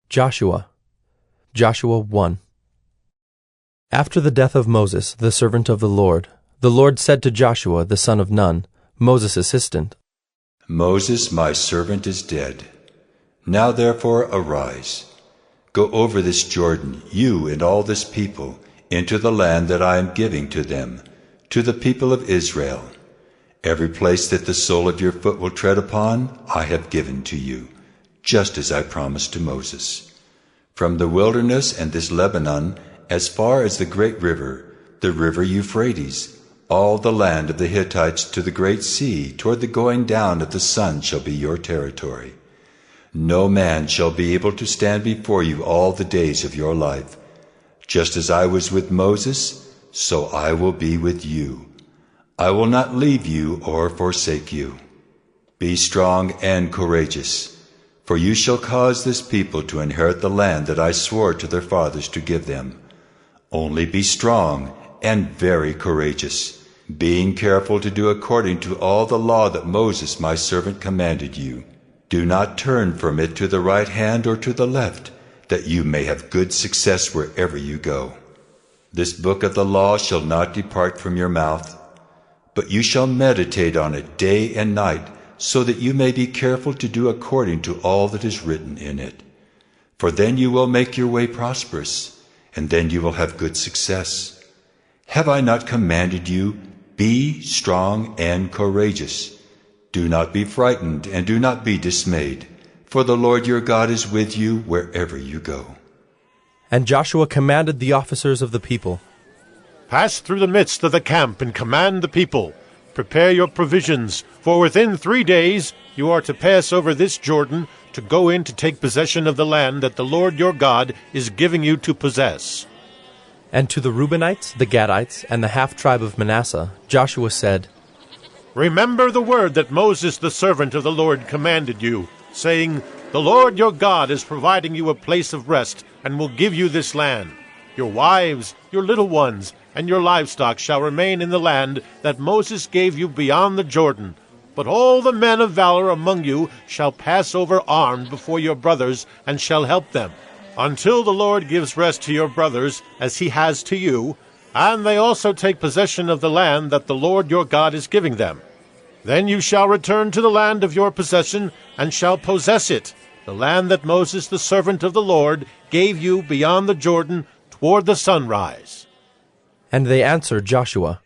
Joshua 1. After the death of Moses, the servant of the Lord said to Joshua the son of Nun, Moses' assistant, Moses, my servant, is dead. Now therefore arise. Go over this Jordan, you and all this people, into the land that I am giving to them, to the people of Israel. Every place that the sole of your foot will tread upon, I have given to you, just as I promised to Moses. From the wilderness and this Lebanon, as far as the great river, the river Euphrates, all the land of the Hittites to the great sea, toward the going down of the sun shall be your territory. No man shall be able to stand before you all the days of your life. Just as I was with Moses, so I will be with you. I will not leave you or forsake you. Be strong and courageous, for you shall cause this people to inherit the land that I swore to their fathers to give them. Only be strong and very courageous, being careful to do according to all the law that Moses my servant commanded you. Do not turn from it to the right hand or to the left, that you may have good success wherever you go. This book of the law shall not depart from your mouth, but you shall meditate on it day and night, so that you may be careful to do according to all that is written in it. For then you will make your way prosperous, and then you will have good success. Have I not commanded you, be strong and courageous? Do not be frightened and do not be dismayed, for the Lord your God is with you wherever you go. And Joshua commanded the officers of the people, Pass through the midst of the camp and command the people. Prepare your provisions, for within 3 days you are to pass over this Jordan to go in to take possession of the land that the Lord your God is giving you to possess. And to the Reubenites, the Gadites, and the half-tribe of Manasseh, Joshua said, Remember the word that Moses the servant of the Lord commanded you, saying, The Lord your God is providing you a place of rest, and will give you this land. Your wives, your little ones, and your livestock shall remain in the land that Moses gave you beyond the Jordan. But all the men of valor among you shall pass over armed before your brothers, and shall help them, until the Lord gives rest to your brothers, as he has to you, and they also take possession of the land that the Lord your God is giving them. Then you shall return to the land of your possession, and shall possess it, the land that Moses the servant of the Lord gave you beyond the Jordan toward the sunrise. And they answered Joshua,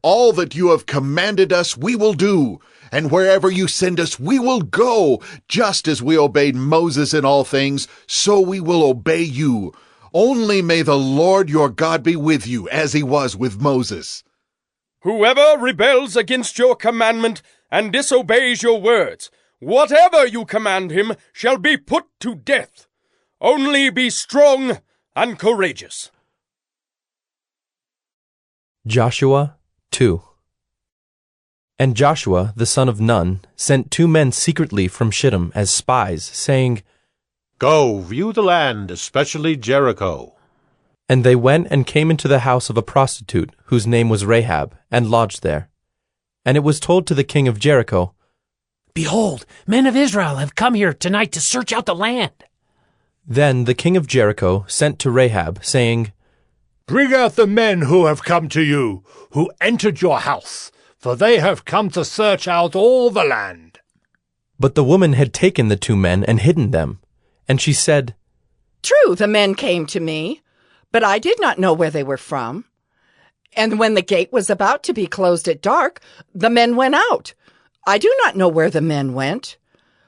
All that you have commanded us we will do, and wherever you send us we will go. Just as we obeyed Moses in all things, so we will obey you. Only may the Lord your God be with you, as he was with Moses. Whoever rebels against your commandment and disobeys your words, whatever you command him shall be put to death. Only be strong and courageous. Joshua 2. And Joshua the son of Nun sent 2 men secretly from Shittim as spies, saying, Go, view the land, especially Jericho. And they went and came into the house of a prostitute, whose name was Rahab, and lodged there. And it was told to the king of Jericho, Behold, men of Israel have come here tonight to search out the land. Then the king of Jericho sent to Rahab, saying, Bring out the men who have come to you, who entered your house, for they have come to search out all the land. But the woman had taken the 2 men and hidden them. And she said, True, the men came to me, but I did not know where they were from. And when the gate was about to be closed at dark, the men went out. I do not know where the men went.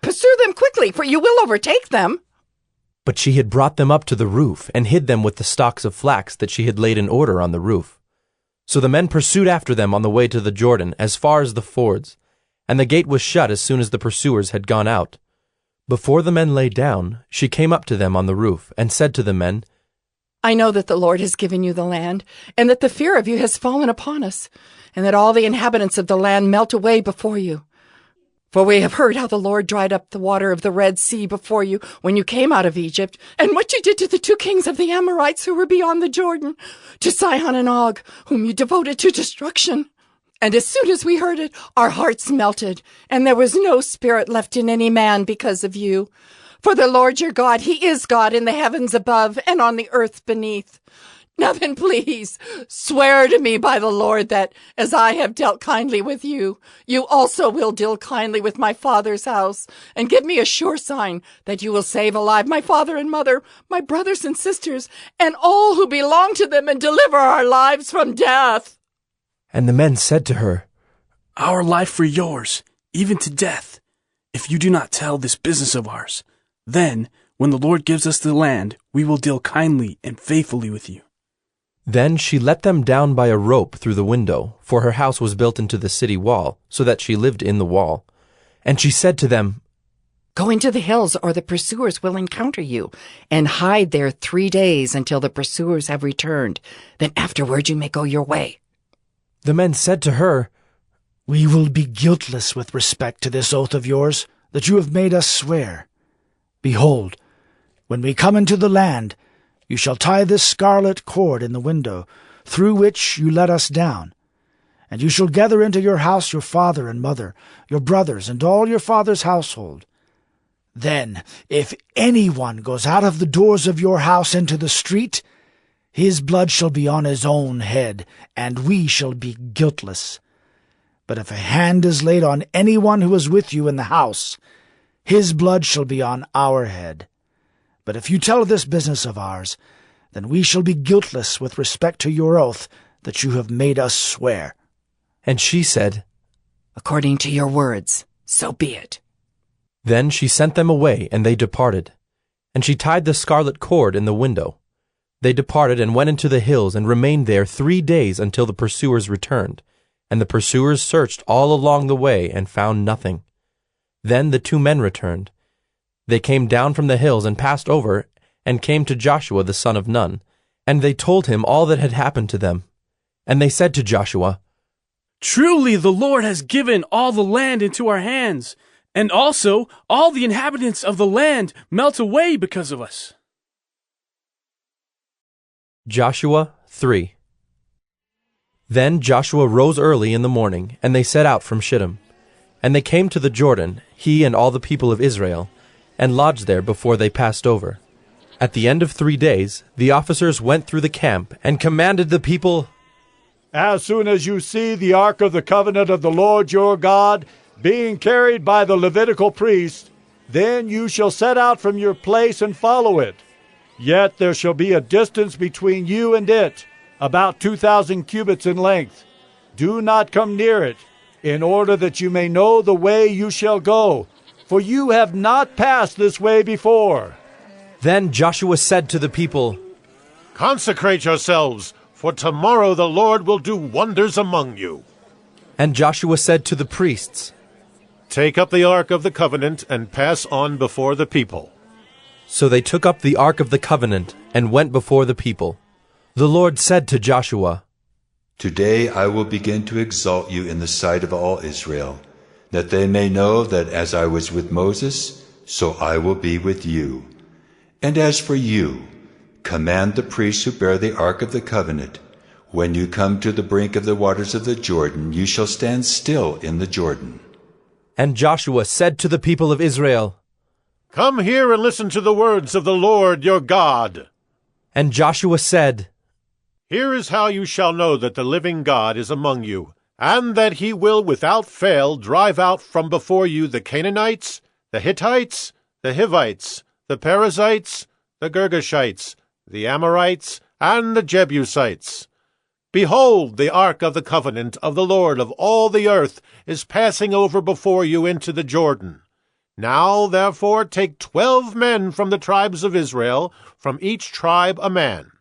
Pursue them quickly, for you will overtake them. But she had brought them up to the roof, and hid them with the stalks of flax that she had laid in order on the roof. So the men pursued after them on the way to the Jordan, as far as the fords, and the gate was shut as soon as the pursuers had gone out. Before the men lay down, she came up to them on the roof, and said to the men, I know that the Lord has given you the land, and that the fear of you has fallen upon us, and that all the inhabitants of the land melt away before you. For we have heard how the Lord dried up the water of the Red Sea before you when you came out of Egypt, and what you did to the 2 kings of the Amorites who were beyond the Jordan, to Sihon and Og, whom you devoted to destruction. And as soon as we heard it, our hearts melted, and there was no spirit left in any man because of you. For the Lord your God, he is God in the heavens above and on the earth beneath. Now then, please, swear to me by the Lord that, as I have dealt kindly with you, you also will deal kindly with my father's house, and give me a sure sign that you will save alive my father and mother, my brothers and sisters, and all who belong to them, and deliver our lives from death." And the men said to her, "Our life for yours, even to death, if you do not tell this business of ours. Then, when the Lord gives us the land, we will deal kindly and faithfully with you." Then she let them down by a rope through the window, for her house was built into the city wall, so that she lived in the wall. And she said to them, "Go into the hills, or the pursuers will encounter you, and hide there 3 days until the pursuers have returned. Then afterward you may go your way." The men said to her, "We will be guiltless with respect to this oath of yours that you have made us swear. Behold, when we come into the land, you shall tie this scarlet cord in the window, through which you let us down. And you shall gather into your house your father and mother, your brothers, and all your father's household. Then, if anyone goes out of the doors of your house into the street, his blood shall be on his own head, and we shall be guiltless. But if a hand is laid on anyone who is with you in the house, his blood shall be on our head. But if you tell this business of ours, then we shall be guiltless with respect to your oath that you have made us swear." And she said, "According to your words, so be it." Then she sent them away, and they departed. And she tied the scarlet cord in the window. They departed and went into the hills, and remained there 3 days until the pursuers returned. And the pursuers searched all along the way, and found nothing. Then the 2 men returned. They came down from the hills and passed over, and came to Joshua the son of Nun. And they told him all that had happened to them. And they said to Joshua, "Truly the Lord has given all the land into our hands, and also all the inhabitants of the land melt away because of us." Joshua 3. Then Joshua rose early in the morning, and they set out from Shittim. And they came to the Jordan, he and all the people of Israel, and lodged there before they passed over. At the end of 3 days, the officers went through the camp, and commanded the people, "As soon as you see the ark of the covenant of the Lord your God being carried by the Levitical priests, then you shall set out from your place and follow it. Yet there shall be a distance between you and it, about 2,000 cubits in length. Do not come near it, in order that you may know the way you shall go, for you have not passed this way before." Then Joshua said to the people, "Consecrate yourselves, for tomorrow the Lord will do wonders among you." And Joshua said to the priests, "Take up the ark of the covenant and pass on before the people." So they took up the ark of the covenant, and went before the people. The Lord said to Joshua, Today I will begin to exalt you in the sight of all Israel, that they may know that as I was with Moses, so I will be with you. And as for you, command the priests who bear the ark of the covenant, when you come to the brink of the waters of the Jordan, you shall stand still in the Jordan." And Joshua said to the people of Israel, "Come here and listen to the words of the Lord your God." And Joshua said, "Here is how you shall know that the living God is among you, and that he will without fail drive out from before you the Canaanites, the Hittites, the Hivites, the Perizzites, the Girgashites, the Amorites, and the Jebusites. Behold, the ark of the covenant of the Lord of all the earth is passing over before you into the Jordan. Now, therefore, take 12 men from the tribes of Israel, from each tribe a man.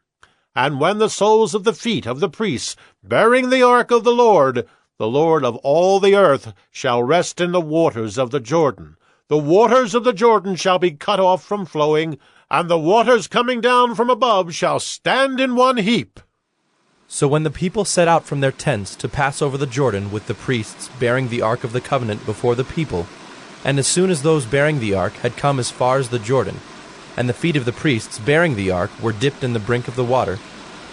And when the soles of the feet of the priests, bearing the ark of the Lord of all the earth, shall rest in the waters of the Jordan, the waters of the Jordan shall be cut off from flowing, and the waters coming down from above shall stand in one heap." So when the people set out from their tents to pass over the Jordan with the priests bearing the ark of the covenant before the people, and as soon as those bearing the ark had come as far as the Jordan, and the feet of the priests bearing the ark were dipped in the brink of the water,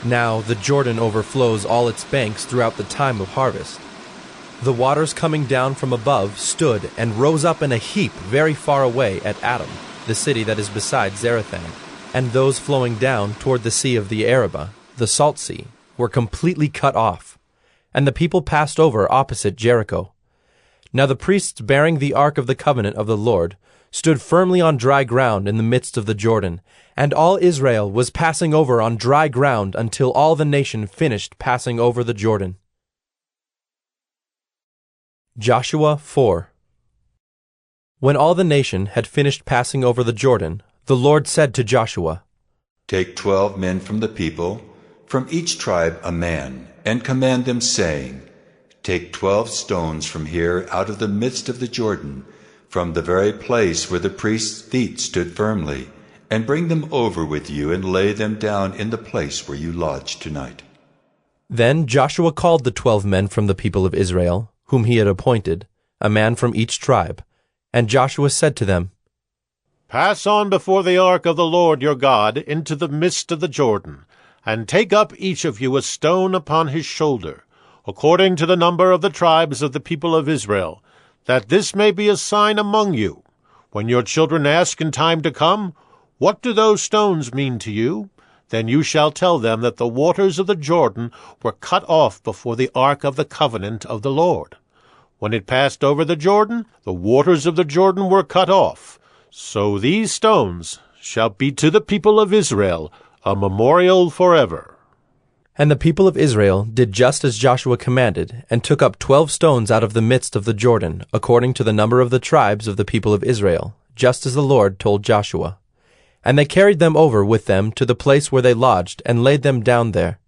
now the Jordan overflows all its banks throughout the time of harvest. The waters coming down from above stood and rose up in a heap very far away at Adam, the city that is beside Zarethan, and those flowing down toward the sea of the Arabah, the Salt Sea, were completely cut off, and the people passed over opposite Jericho. Now the priests bearing the ark of the covenant of the Lord stood firmly on dry ground in the midst of the Jordan, and all Israel was passing over on dry ground until all the nation finished passing over the Jordan. Joshua 4. When all the nation had finished passing over the Jordan, the Lord said to Joshua, Take 12 men from the people, from each tribe a man, and command them, saying, Take 12 stones from here out of the midst of the Jordan, from the very place where the priest's feet stood firmly, and bring them over with you and lay them down in the place where you lodge tonight. Then Joshua called the 12 men from the people of Israel, whom he had appointed, a man from each tribe. And Joshua said to them, Pass on before the ark of the Lord your God into the midst of the Jordan, and take up each of you a stone upon his shoulder, according to the number of the tribes of the people of Israel, that this may be a sign among you. When your children ask in time to come, What do those stones mean to you? Then you shall tell them that the waters of the Jordan were cut off before the ark of the covenant of the Lord. When it passed over the Jordan, the waters of the Jordan were cut off. So these stones shall be to the people of Israel a memorial forever. And the people of Israel did just as Joshua commanded, and took up 12 stones out of the midst of the Jordan, according to the number of the tribes of the people of Israel, just as the Lord told Joshua. And they carried them over with them to the place where they lodged, and laid them down there.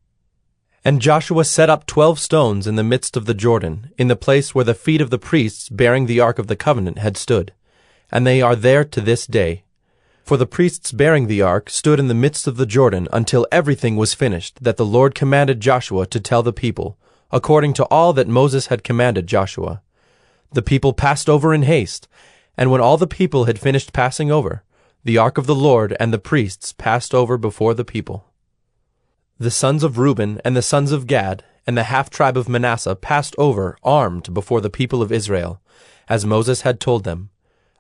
And Joshua set up 12 stones in the midst of the Jordan, in the place where the feet of the priests bearing the ark of the covenant had stood. And they are there to this day. For the priests bearing the ark stood in the midst of the Jordan until everything was finished that the Lord commanded Joshua to tell the people, according to all that Moses had commanded Joshua. The people passed over in haste, and when all the people had finished passing over, the ark of the Lord and the priests passed over before the people. The sons of Reuben and the sons of Gad and the half-tribe of Manasseh passed over armed before the people of Israel, as Moses had told them.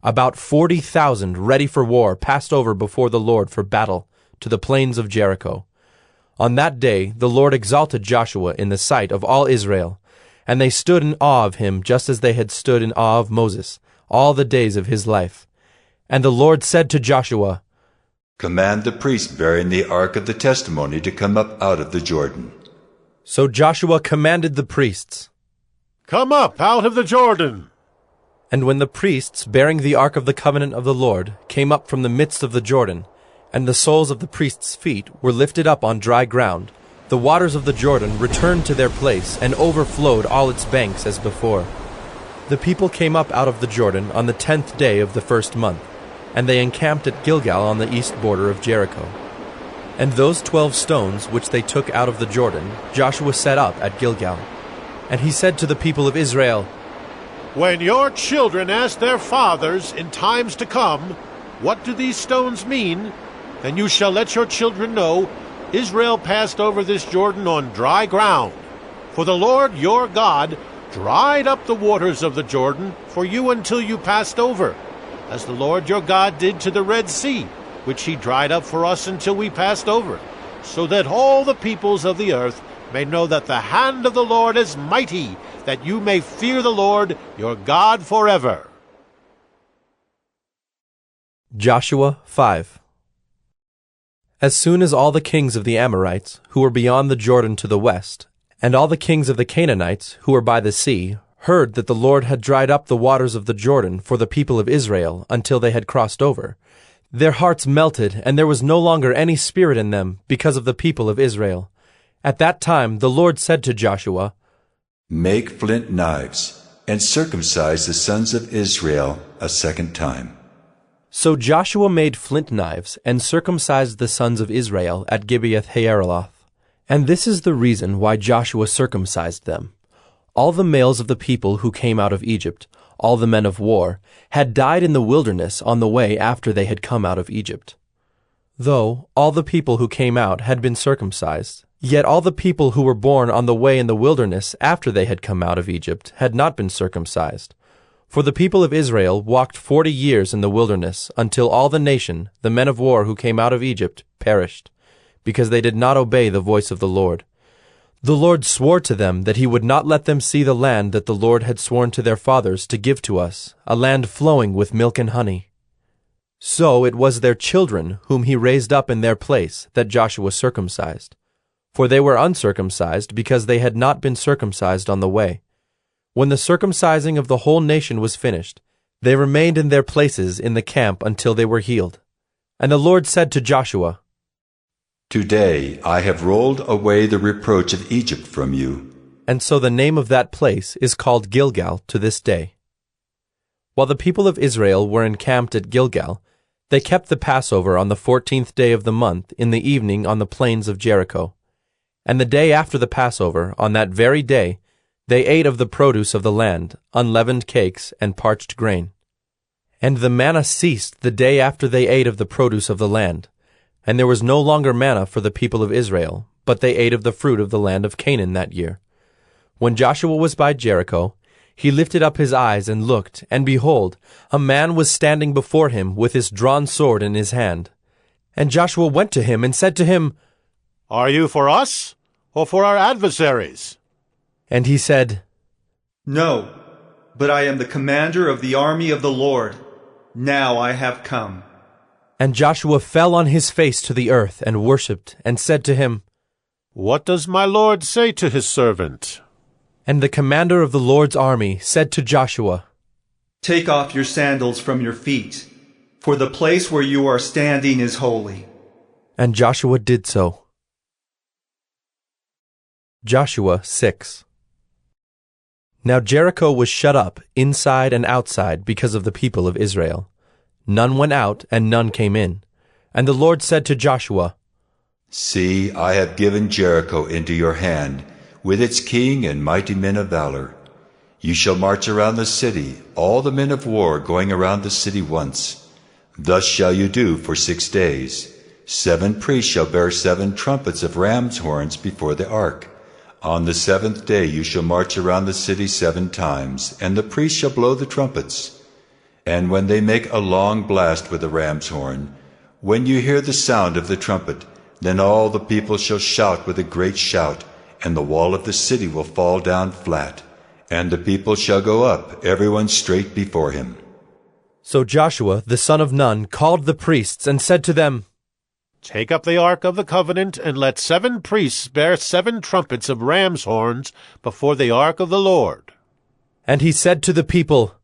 About 40,000 ready for war passed over before the Lord for battle to the plains of Jericho. On that day the Lord exalted Joshua in the sight of all Israel, and they stood in awe of him just as they had stood in awe of Moses all the days of his life. And the Lord said to Joshua, Command the priest bearing the ark of the testimony to come up out of the Jordan. So Joshua commanded the priests, Come up out of the Jordan. And when the priests bearing the ark of the covenant of the Lord came up from the midst of the Jordan, and the soles of the priests' feet were lifted up on dry ground, the waters of the Jordan returned to their place and overflowed all its banks as before. The people came up out of the Jordan on the 10th day of the first month, and they encamped at Gilgal on the east border of Jericho. And those 12 stones which they took out of the Jordan Joshua set up at Gilgal. And he said to the people of Israel, When your children ask their fathers in times to come, What do these stones mean? Then you shall let your children know, Israel passed over this Jordan on dry ground. For the Lord your God dried up the waters of the Jordan for you until you passed over, as the Lord your God did to the Red Sea, which he dried up for us until we passed over, so that all the peoples of the earth may know that the hand of the Lord is mighty, that you may fear the Lord your God forever. Joshua 5. As soon as all the kings of the Amorites, who were beyond the Jordan to the west, and all the kings of the Canaanites, who were by the sea, heard that the Lord had dried up the waters of the Jordan for the people of Israel until they had crossed over, their hearts melted, and there was no longer any spirit in them because of the people of Israel. At that time the Lord said to Joshua, Make flint knives, and circumcise the sons of Israel a second time. So Joshua made flint knives, and circumcised the sons of Israel at Gibeath-Haaraloth. And this is the reason why Joshua circumcised them. All the males of the people who came out of Egypt, all the men of war, had died in the wilderness on the way after they had come out of Egypt. Though all the people who came out had been circumcised, yet all the people who were born on the way in the wilderness after they had come out of Egypt had not been circumcised, For the people of Israel walked 40 years in the wilderness, until all the nation, the men of war who came out of Egypt, perished, because they did not obey the voice of the Lord. The Lord swore to them that he would not let them see the land that the Lord had sworn to their fathers to give to us, a land flowing with milk and honey. So it was their children whom he raised up in their place that Joshua circumcised. For they were uncircumcised because they had not been circumcised on the way. When the circumcising of the whole nation was finished, they remained in their places in the camp until they were healed. And the Lord said to Joshua, Today I have rolled away the reproach of Egypt from you. And so the name of that place is called Gilgal to this day. While the people of Israel were encamped at Gilgal, they kept the Passover on the 14th day of the month in the evening on the plains of Jericho. And the day after the Passover, on that very day, they ate of the produce of the land, unleavened cakes and parched grain. And the manna ceased the day after they ate of the produce of the land. And there was no longer manna for the people of Israel, but they ate of the fruit of the land of Canaan that year. When Joshua was by Jericho, he lifted up his eyes and looked, and behold, a man was standing before him with his drawn sword in his hand. And Joshua went to him and said to him, Are you for us, or for our adversaries? And he said, No, but I am the commander of the army of the Lord. Now I have come. And Joshua fell on his face to the earth and worshipped, and said to him, What does my Lord say to his servant? And the commander of the Lord's army said to Joshua, Take off your sandals from your feet, for the place where you are standing is holy. And Joshua did so. Joshua 6. Now Jericho was shut up inside and outside because of the people of Israel. None went out, and none came in. And the Lord said to Joshua, See, I have given Jericho into your hand, with its king and mighty men of valor. You shall march around the city, all the men of war going around the city once. Thus shall you do for 6 days. 7 priests shall bear 7 trumpets of ram's horns before the ark. On the 7th day you shall march around the city 7 times, and the priests shall blow the trumpets. And when they make a long blast with the ram's horn, when you hear the sound of the trumpet, then all the people shall shout with a great shout, and the wall of the city will fall down flat, and the people shall go up, everyone straight before him. So Joshua the son of Nun called the priests and said to them, Take up the ark of the covenant, and let 7 priests bear 7 trumpets of ram's horns before the ark of the Lord. And he said to the people,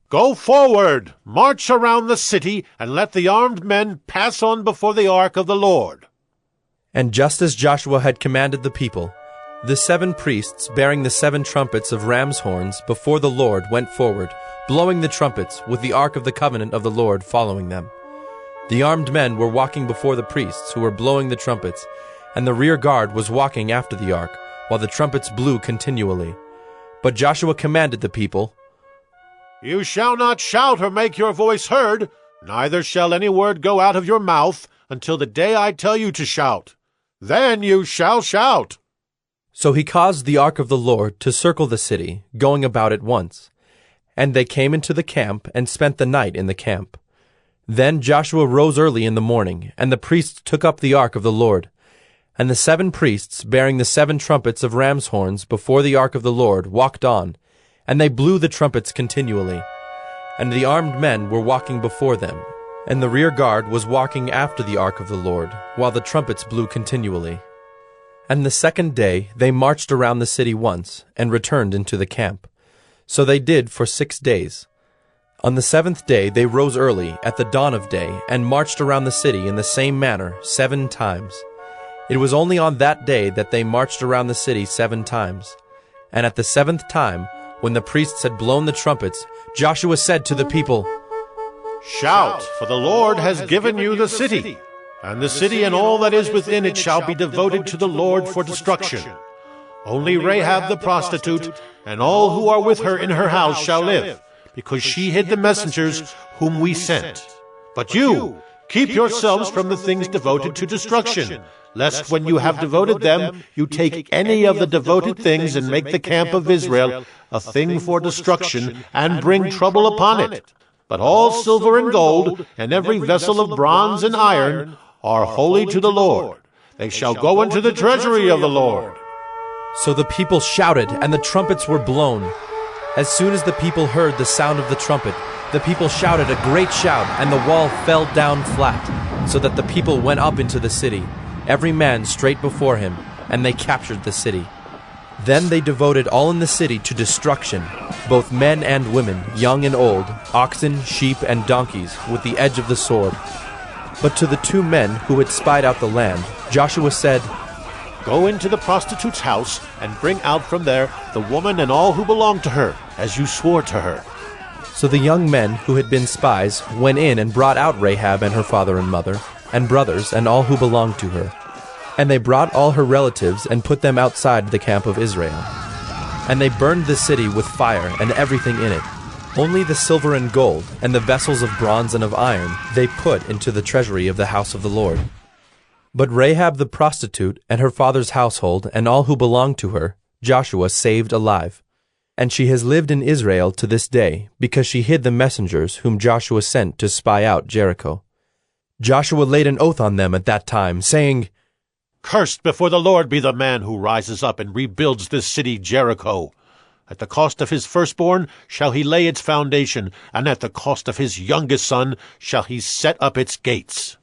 Go forward, march around the city, and let the armed men pass on before the ark of the Lord. And just as Joshua had commanded the people, the 7 priests bearing the 7 trumpets of ram's horns before the Lord went forward, blowing the trumpets, with the ark of the covenant of the Lord following them. The armed men were walking before the priests who were blowing the trumpets, and the rear guard was walking after the ark, while the trumpets blew continually. But Joshua commanded the people, You shall not shout or make your voice heard, neither shall any word go out of your mouth until the day I tell you to shout. Then you shall shout. So he caused the ark of the Lord to circle the city, going about it once. And they came into the camp and spent the night in the camp. Then Joshua rose early in the morning, and the priests took up the ark of the Lord. And the 7 priests, bearing the 7 trumpets of ram's horns before the ark of the Lord, walked on, and they blew the trumpets continually. And the armed men were walking before them, and the rear guard was walking after the ark of the Lord, while the trumpets blew continually. And the 2nd day they marched around the city once, and returned into the camp. So they did for 6 days. On the 7th day they rose early, at the dawn of day, and marched around the city in the same manner 7 times. It was only on that day that they marched around the city 7 times. And at the 7th time, when the priests had blown the trumpets, Joshua said to the people, Shout, for the Lord has given you the city, and the city and all that is within it shall be devoted to the Lord for destruction. Only Rahab the prostitute and all who are with her in her house shall live, because she hid the messengers whom we sent. But you, Keep yourselves from the things devoted to destruction, lest when you have devoted them, you take any of the devoted things and make the camp of Israel a thing for destruction, and bring trouble upon it. But all silver and gold, and every vessel of bronze and iron, are holy to the Lord. They shall go into the treasury of the Lord. So the people shouted, and the trumpets were blown. As soon as the people heard the sound of the trumpet, the people shouted a great shout, and the wall fell down flat, so that the people went up into the city, every man straight before him, and they captured the city. Then they devoted all in the city to destruction, both men and women, young and old, oxen, sheep, and donkeys, with the edge of the sword. But to the 2 men who had spied out the land, Joshua said, Go into the prostitute's house, and bring out from there the woman and all who belong to her, as you swore to her. So the young men who had been spies went in and brought out Rahab and her father and mother, and brothers, and all who belonged to her. And they brought all her relatives and put them outside the camp of Israel. And they burned the city with fire and everything in it. Only the silver and gold, and the vessels of bronze and of iron, they put into the treasury of the house of the Lord. But Rahab the prostitute, and her father's household, and all who belonged to her, Joshua saved alive. And she has lived in Israel to this day, because she hid the messengers whom Joshua sent to spy out Jericho. Joshua laid an oath on them at that time, saying, Cursed before the Lord be the man who rises up and rebuilds this city Jericho. At the cost of his firstborn shall he lay its foundation, and at the cost of his youngest son shall he set up its gates.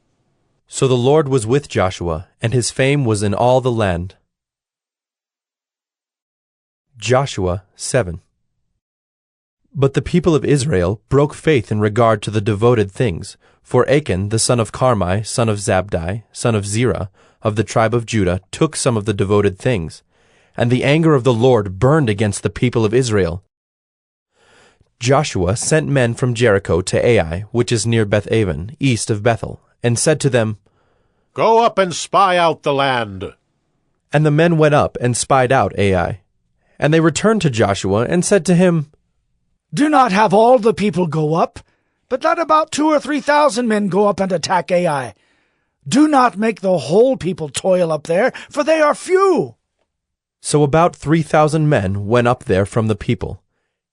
So the Lord was with Joshua, and his fame was in all the land. Joshua 7. But the people of Israel broke faith in regard to the devoted things, for Achan the son of Carmi, son of Zabdi, son of Zerah, of the tribe of Judah, took some of the devoted things, and the anger of the Lord burned against the people of Israel. Joshua sent men from Jericho to Ai, which is near Bethaven, east of Bethel, and said to them, Go up and spy out the land. And the men went up and spied out Ai. And they returned to Joshua and said to him, Do not have all the people go up, but let about 2,000 or 3,000 men go up and attack Ai. Do not make the whole people toil up there, for they are few. So about 3,000 men went up there from the people.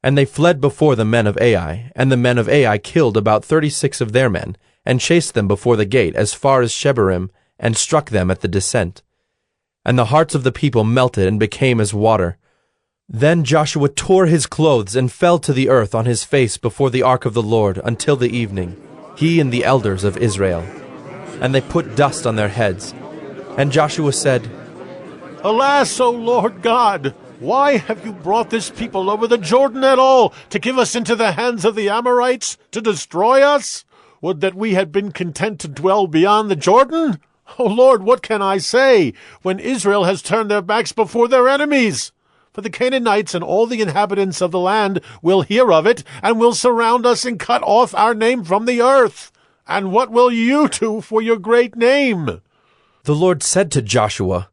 And they fled before the men of Ai, and the men of Ai killed about 36 of their men, and chased them before the gate as far as Shebarim, and struck them at the descent. And the hearts of the people melted and became as water. Then Joshua tore his clothes and fell to the earth on his face before the ark of the Lord until the evening, he and the elders of Israel. And they put dust on their heads. And Joshua said, Alas, O Lord God, why have you brought this people over the Jordan at all, to give us into the hands of the Amorites, to destroy us? Would that we had been content to dwell beyond the Jordan? O Lord, what can I say, when Israel has turned their backs before their enemies? For the Canaanites and all the inhabitants of the land will hear of it, and will surround us and cut off our name from the earth. And what will you do for your great name? The Lord said to Joshua,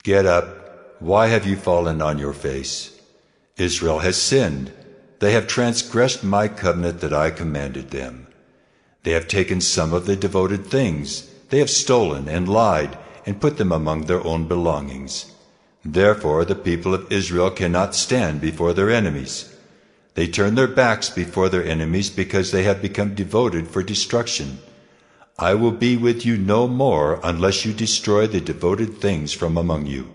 Get up. Why have you fallen on your face? Israel has sinned. They have transgressed my covenant that I commanded them. They have taken some of the devoted things. They have stolen and lied and put them among their own belongings. Therefore the people of Israel cannot stand before their enemies. They turn their backs before their enemies because they have become devoted for destruction. I will be with you no more unless you destroy the devoted things from among you.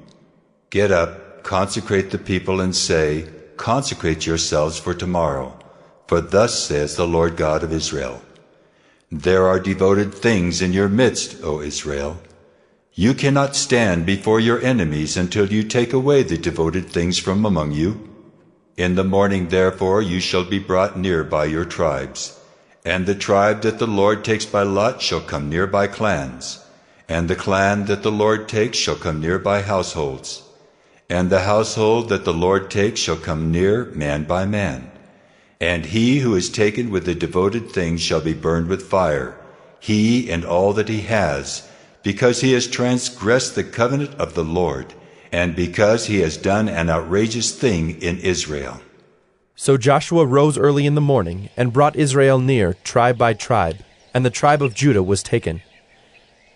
Get up, consecrate the people, and say, Consecrate yourselves for tomorrow, for thus says the Lord God of Israel. There are devoted things in your midst, O Israel. You cannot stand before your enemies until you take away the devoted things from among you. In the morning, therefore, you shall be brought near by your tribes. And the tribe that the Lord takes by lot shall come near by clans. And the clan that the Lord takes shall come near by households. And the household that the Lord takes shall come near man by man. And he who is taken with the devoted things shall be burned with fire, he and all that he has, because he has transgressed the covenant of the Lord, and because he has done an outrageous thing in Israel. So Joshua rose early in the morning, and brought Israel near, tribe by tribe, and the tribe of Judah was taken.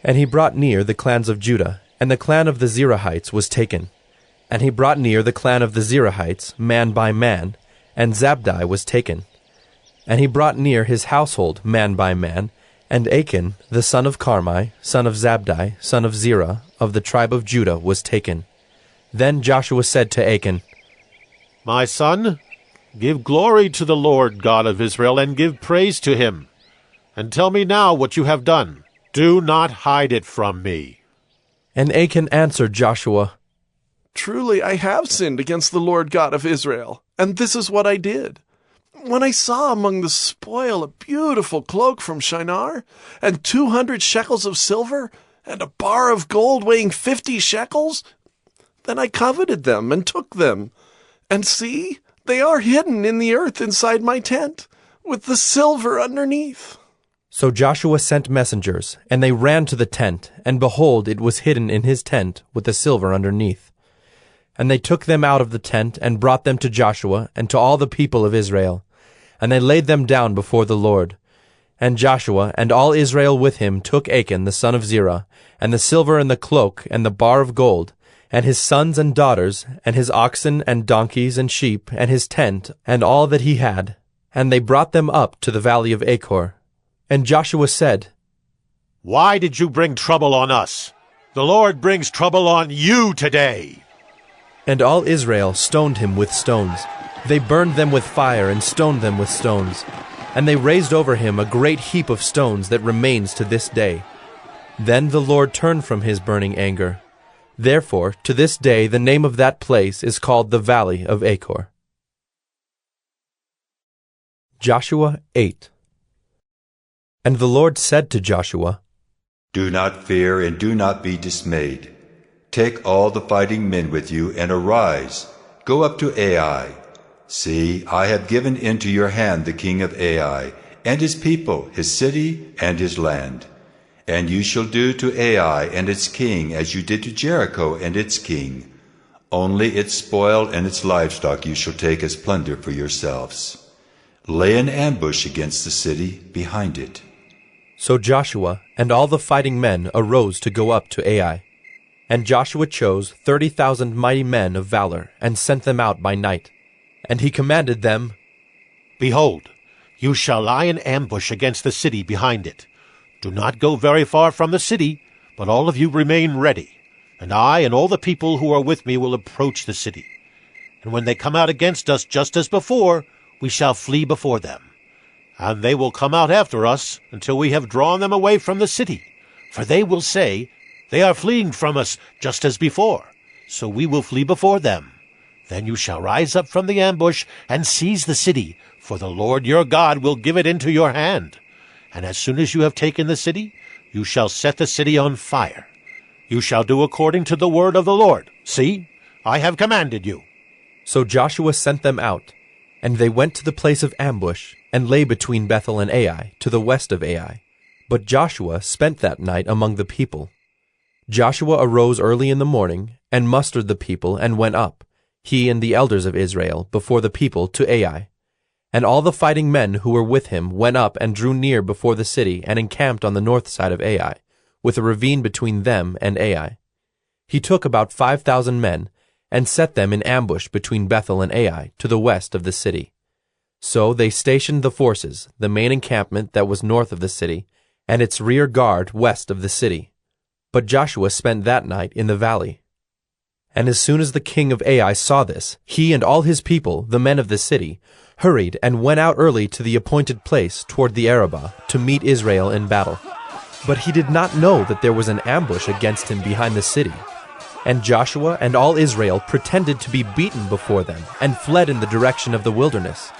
And he brought near the clans of Judah, and the clan of the Zerahites was taken. And he brought near the clan of the Zerahites, man by man, and Zabdi was taken. And he brought near his household, man by man, and Achan, the son of Carmi, son of Zabdi, son of Zerah, of the tribe of Judah, was taken. Then Joshua said to Achan, My son, give glory to the Lord God of Israel, and give praise to him. And tell me now what you have done. Do not hide it from me. And Achan answered Joshua, Truly I have sinned against the Lord God of Israel, and this is what I did. When I saw among the spoil a beautiful cloak from Shinar, and 200 shekels of silver, and a bar of gold weighing 50 shekels, then I coveted them and took them. And see, they are hidden in the earth inside my tent, with the silver underneath. So Joshua sent messengers, and they ran to the tent, and behold, it was hidden in his tent, with the silver underneath. And they took them out of the tent, and brought them to Joshua, and to all the people of Israel. And they laid them down before the Lord. And Joshua and all Israel with him took Achan the son of Zerah, and the silver and the cloak, and the bar of gold, and his sons and daughters, and his oxen and donkeys and sheep, and his tent, and all that he had. And they brought them up to the valley of Achor. And Joshua said, Why did you bring trouble on us? The Lord brings trouble on you today. And all Israel stoned him with stones. They burned them with fire and stoned them with stones. And they raised over him a great heap of stones that remains to this day. Then the Lord turned from his burning anger. Therefore, to this day the name of that place is called the Valley of Achor. Joshua 8. And the Lord said to Joshua, Do not fear and do not be dismayed. Take all the fighting men with you and arise. Go up to Ai. See, I have given into your hand the king of Ai, and his people, his city, and his land. And you shall do to Ai and its king as you did to Jericho and its king. Only its spoil and its livestock you shall take as plunder for yourselves. Lay an ambush against the city behind it. So Joshua and all the fighting men arose to go up to Ai. And Joshua chose 30,000 mighty men of valor, and sent them out by night. And he commanded them, Behold, you shall lie in ambush against the city behind it. Do not go very far from the city, but all of you remain ready. And I and all the people who are with me will approach the city. And when they come out against us just as before, we shall flee before them. And they will come out after us until we have drawn them away from the city. For they will say, They are fleeing from us just as before, so we will flee before them. Then you shall rise up from the ambush and seize the city, for the Lord your God will give it into your hand. And as soon as you have taken the city, you shall set the city on fire. You shall do according to the word of the Lord. See, I have commanded you. So Joshua sent them out, and they went to the place of ambush, and lay between Bethel and Ai, to the west of Ai. But Joshua spent that night among the people. Joshua arose early in the morning, and mustered the people, and went up, he and the elders of Israel, before the people to Ai. And all the fighting men who were with him went up and drew near before the city, and encamped on the north side of Ai, with a ravine between them and Ai. He took about 5,000 men, and set them in ambush between Bethel and Ai, to the west of the city. So they stationed the forces, the main encampment that was north of the city, and its rear guard west of the city. But Joshua spent that night in the valley. And as soon as the king of Ai saw this, he and all his people, the men of the city, hurried and went out early to the appointed place toward the Arabah to meet Israel in battle. But he did not know that there was an ambush against him behind the city. And Joshua and all Israel pretended to be beaten before them, and fled in the direction of the wilderness.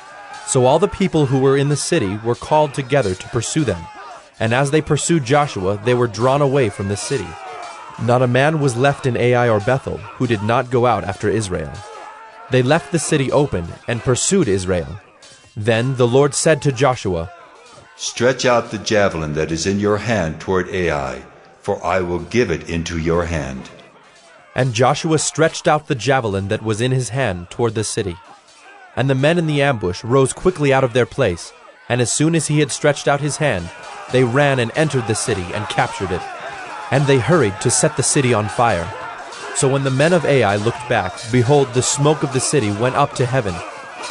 So all the people who were in the city were called together to pursue them. And as they pursued Joshua, they were drawn away from the city. Not a man was left in Ai or Bethel who did not go out after Israel. They left the city open and pursued Israel. Then the Lord said to Joshua, Stretch out the javelin that is in your hand toward Ai, for I will give it into your hand. And Joshua stretched out the javelin that was in his hand toward the city. And the men in the ambush rose quickly out of their place, And as soon as he had stretched out his hand, they ran and entered the city and captured it. And they hurried to set the city on fire. So when the men of Ai looked back, behold, the smoke of the city went up to heaven,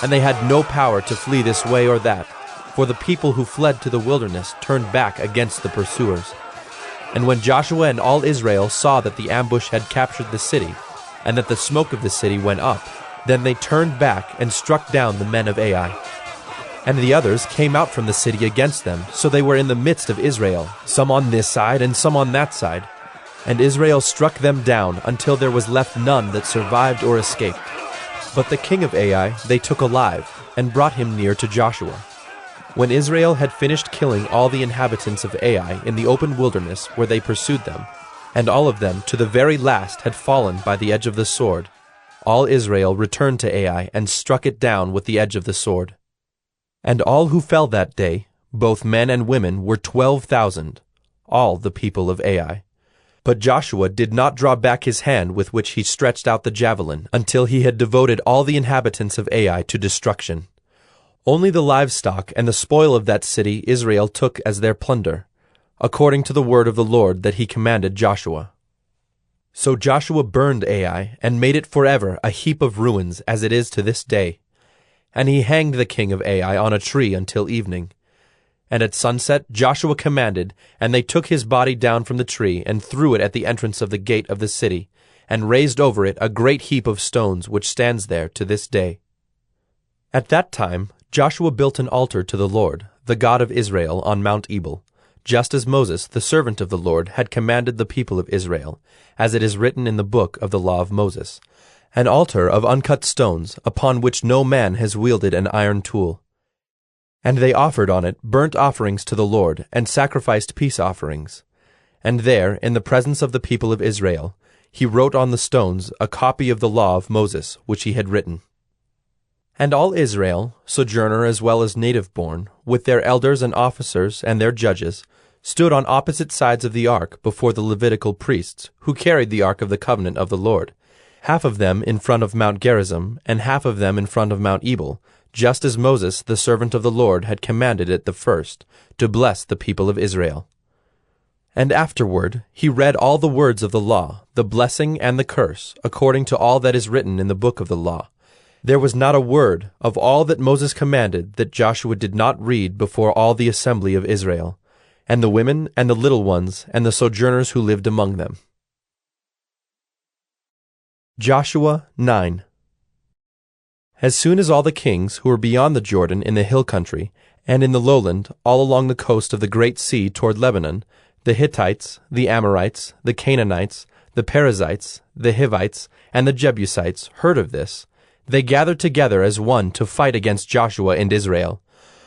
and they had no power to flee this way or that, for the people who fled to the wilderness turned back against the pursuers. And when Joshua and all Israel saw that the ambush had captured the city, and that the smoke of the city went up, then they turned back and struck down the men of Ai. And the others came out from the city against them, so they were in the midst of Israel, some on this side and some on that side. And Israel struck them down until there was left none that survived or escaped. But the king of Ai they took alive, and brought him near to Joshua. When Israel had finished killing all the inhabitants of Ai in the open wilderness where they pursued them, and all of them to the very last had fallen by the edge of the sword, all Israel returned to Ai and struck it down with the edge of the sword. And all who fell that day, both men and women, were 12,000, all the people of Ai. But Joshua did not draw back his hand with which he stretched out the javelin until he had devoted all the inhabitants of Ai to destruction. Only the livestock and the spoil of that city Israel took as their plunder, according to the word of the Lord that he commanded Joshua. So Joshua burned Ai and made it forever a heap of ruins as it is to this day. And he hanged the king of Ai on a tree until evening. And at sunset Joshua commanded, and they took his body down from the tree and threw it at the entrance of the gate of the city, and raised over it a great heap of stones which stands there to this day. At that time Joshua built an altar to the Lord, the God of Israel, on Mount Ebal, just as Moses, the servant of the Lord, had commanded the people of Israel, as it is written in the book of the law of Moses, an altar of uncut stones, upon which no man has wielded an iron tool. And they offered on it burnt offerings to the Lord, and sacrificed peace offerings. And there, in the presence of the people of Israel, he wrote on the stones a copy of the law of Moses, which he had written. And all Israel, sojourner as well as native-born, with their elders and officers and their judges, stood on opposite sides of the ark before the Levitical priests, who carried the ark of the covenant of the Lord, half of them in front of Mount Gerizim, and half of them in front of Mount Ebal, just as Moses, the servant of the Lord, had commanded it the first, to bless the people of Israel. And afterward he read all the words of the law, the blessing and the curse, according to all that is written in the book of the law. There was not a word of all that Moses commanded that Joshua did not read before all the assembly of Israel, and the women and the little ones and the sojourners who lived among them. Joshua 9. As soon as all the kings who were beyond the Jordan in the hill country, and in the lowland, all along the coast of the great sea toward Lebanon, the Hittites, the Amorites, the Canaanites, the Perizzites, the Hivites, and the Jebusites heard of this, they gathered together as one to fight against Joshua and Israel.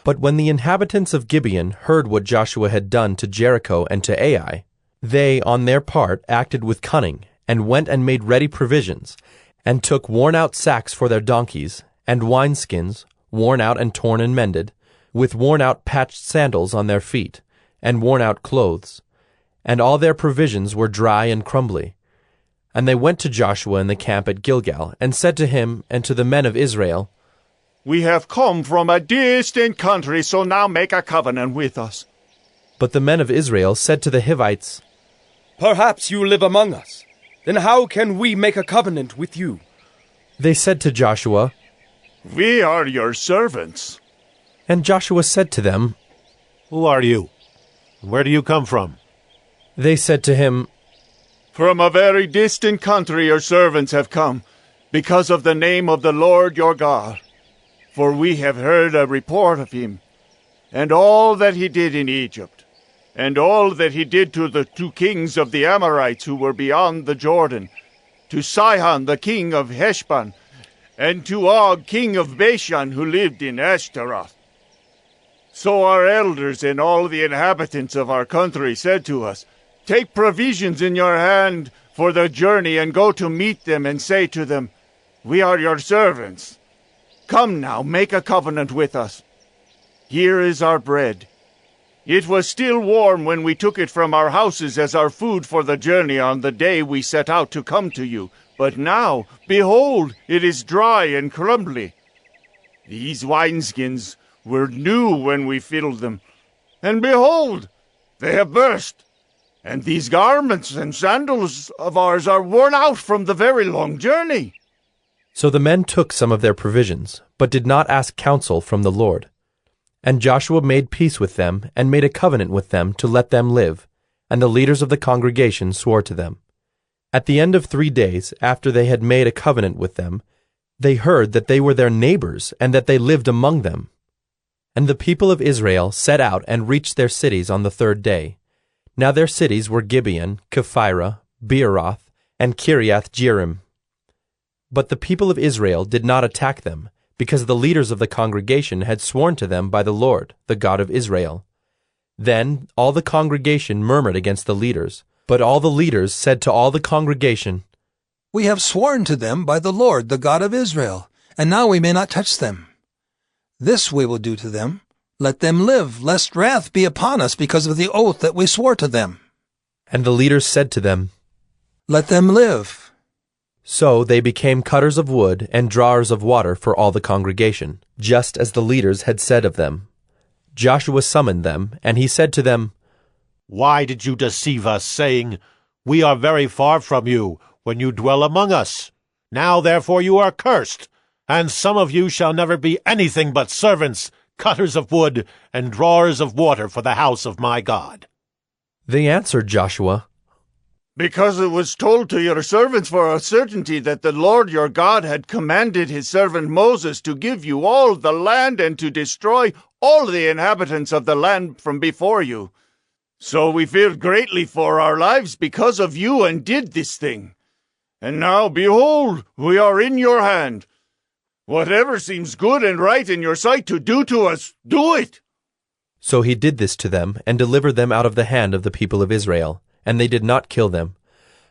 But when the inhabitants of Gibeon heard what Joshua had done to Jericho and to Ai, they, on their part, acted with cunning, and went and made ready provisions, and took worn-out sacks for their donkeys, and wineskins, worn out and torn and mended, with worn-out patched sandals on their feet, and worn-out clothes. And all their provisions were dry and crumbly. And they went to Joshua in the camp at Gilgal, and said to him and to the men of Israel, We have come from a distant country, so now make a covenant with us. But the men of Israel said to the Hivites, Perhaps you live among us. Then how can we make a covenant with you? They said to Joshua, We are your servants. And Joshua said to them, Who are you? Where do you come from? They said to him, From a very distant country your servants have come, because of the name of the Lord your God. For we have heard a report of him, and all that he did in Egypt, and all that he did to the 2 kings of the Amorites who were beyond the Jordan, to Sihon the king of Heshbon, and to Og king of Bashan who lived in Ashtaroth. So our elders and all the inhabitants of our country said to us, Take provisions in your hand for the journey, and go to meet them, and say to them, We are your servants. Come now, make a covenant with us. Here is our bread. It was still warm when we took it from our houses as our food for the journey on the day we set out to come to you. But now, behold, it is dry and crumbly. These wineskins were new when we filled them. And behold, they have burst. And these garments and sandals of ours are worn out from the very long journey. So the men took some of their provisions, but did not ask counsel from the Lord. And Joshua made peace with them, and made a covenant with them to let them live, and the leaders of the congregation swore to them. At the end of 3 days, after they had made a covenant with them, they heard that they were their neighbors, and that they lived among them. And the people of Israel set out and reached their cities on the 3rd day. Now their cities were Gibeon, Kephirah, Beeroth, and Kiriath-jearim. But the people of Israel did not attack them, because the leaders of the congregation had sworn to them by the Lord, the God of Israel. Then all the congregation murmured against the leaders, but all the leaders said to all the congregation, "We have sworn to them by the Lord, the God of Israel, and now we may not touch them. This we will do to them. Let them live, lest wrath be upon us because of the oath that we swore to them." And the leaders said to them, "Let them live." So they became cutters of wood and drawers of water for all the congregation, just as the leaders had said of them. Joshua summoned them, and he said to them, "Why did you deceive us, saying, 'We are very far from you,' when you dwell among us? Now therefore you are cursed, and some of you shall never be anything but servants, cutters of wood, and drawers of water for the house of my God." They answered Joshua, "Because it was told to your servants for a certainty that the Lord your God had commanded his servant Moses to give you all the land and to destroy all the inhabitants of the land from before you. So we feared greatly for our lives because of you and did this thing. And now, behold, we are in your hand. Whatever seems good and right in your sight to do to us, do it." So he did this to them, and delivered them out of the hand of the people of Israel, and they did not kill them.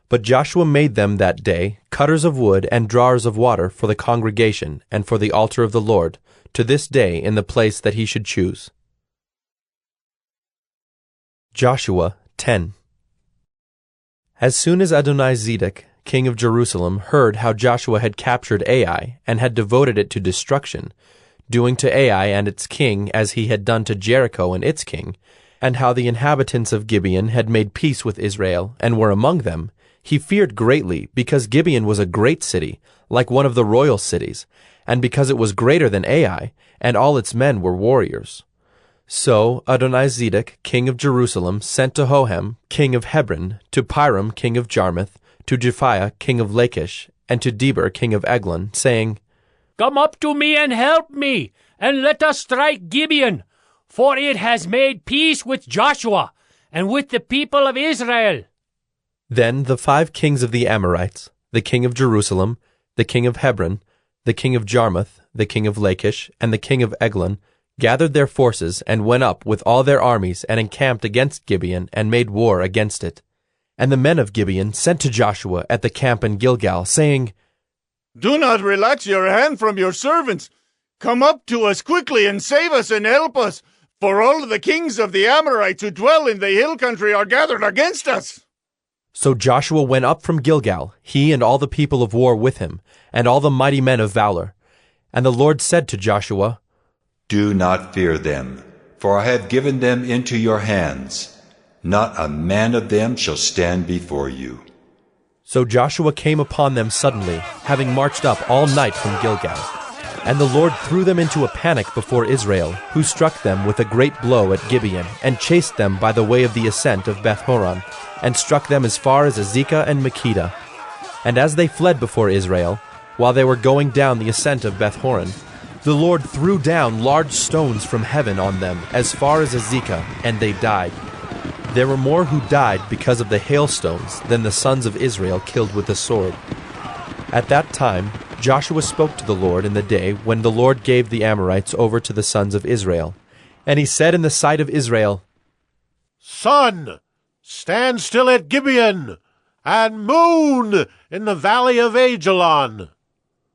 But Joshua made them that day cutters of wood and drawers of water for the congregation and for the altar of the Lord, to this day in the place that he should choose. Joshua 10. As soon as Adonizedek, king of Jerusalem, heard how Joshua had captured Ai and had devoted it to destruction, doing to Ai and its king as he had done to Jericho and its king, and how the inhabitants of Gibeon had made peace with Israel and were among them, he feared greatly, because Gibeon was a great city, like one of the royal cities, and because it was greater than Ai, and all its men were warriors. So Adonizedek, king of Jerusalem, sent to Hohem, king of Hebron, to Piram, king of Jarmuth, to Japhiah, king of Lachish, and to Deber, king of Eglon, saying, "Come up to me and help me, and let us strike Gibeon, for it has made peace with Joshua and with the people of Israel." Then the 5 kings of the Amorites, the king of Jerusalem, the king of Hebron, the king of Jarmuth, the king of Lachish, and the king of Eglon, gathered their forces and went up with all their armies and encamped against Gibeon and made war against it. And the men of Gibeon sent to Joshua at the camp in Gilgal, saying, "Do not relax your hand from your servants. Come up to us quickly and save us and help us, for all the kings of the Amorites who dwell in the hill country are gathered against us." So Joshua went up from Gilgal, he and all the people of war with him, and all the mighty men of valor. And the Lord said to Joshua, "Do not fear them, for I have given them into your hands. Not a man of them shall stand before you." So Joshua came upon them suddenly, having marched up all night from Gilgal. And the Lord threw them into a panic before Israel, who struck them with a great blow at Gibeon, and chased them by the way of the ascent of Beth-horon, and struck them as far as Azekah and Makkedah. And as they fled before Israel, while they were going down the ascent of Beth-horon, the Lord threw down large stones from heaven on them as far as Azekah, and they died. There were more who died because of the hailstones than the sons of Israel killed with the sword. At that time Joshua spoke to the Lord in the day when the Lord gave the Amorites over to the sons of Israel. And he said in the sight of Israel, "Sun, stand still at Gibeon, and moon in the valley of Ajalon."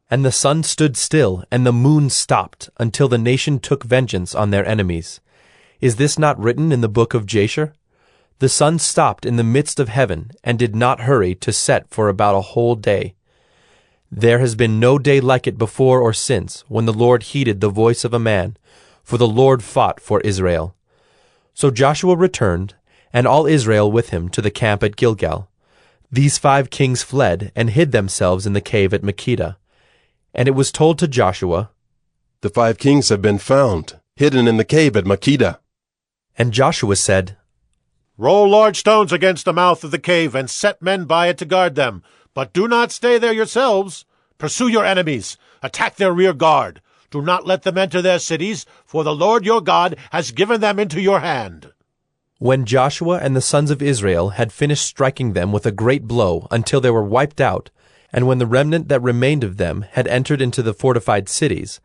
And the sun stood still, and the moon stopped, until the nation took vengeance on their enemies. Is this not written in the book of Jasher? The sun stopped in the midst of heaven, and did not hurry to set for about a whole day. There has been no day like it before or since, when the Lord heeded the voice of a man. for the Lord fought for Israel. So Joshua returned, and all Israel with him, to the camp at Gilgal. These 5 kings fled and hid themselves in the cave at Makkedah. And it was told to Joshua, "The 5 kings have been found, hidden in the cave at Makkedah." And Joshua said, Roll large stones against the mouth of the cave, and set men by it to guard them. But do not stay there yourselves. Pursue your enemies. Attack their rear guard. Do not let them enter their cities, for the Lord your God has given them into your hand. When Joshua and the sons of Israel had finished striking them with a great blow until they were wiped out, and when the remnant that remained of them had entered into the fortified cities,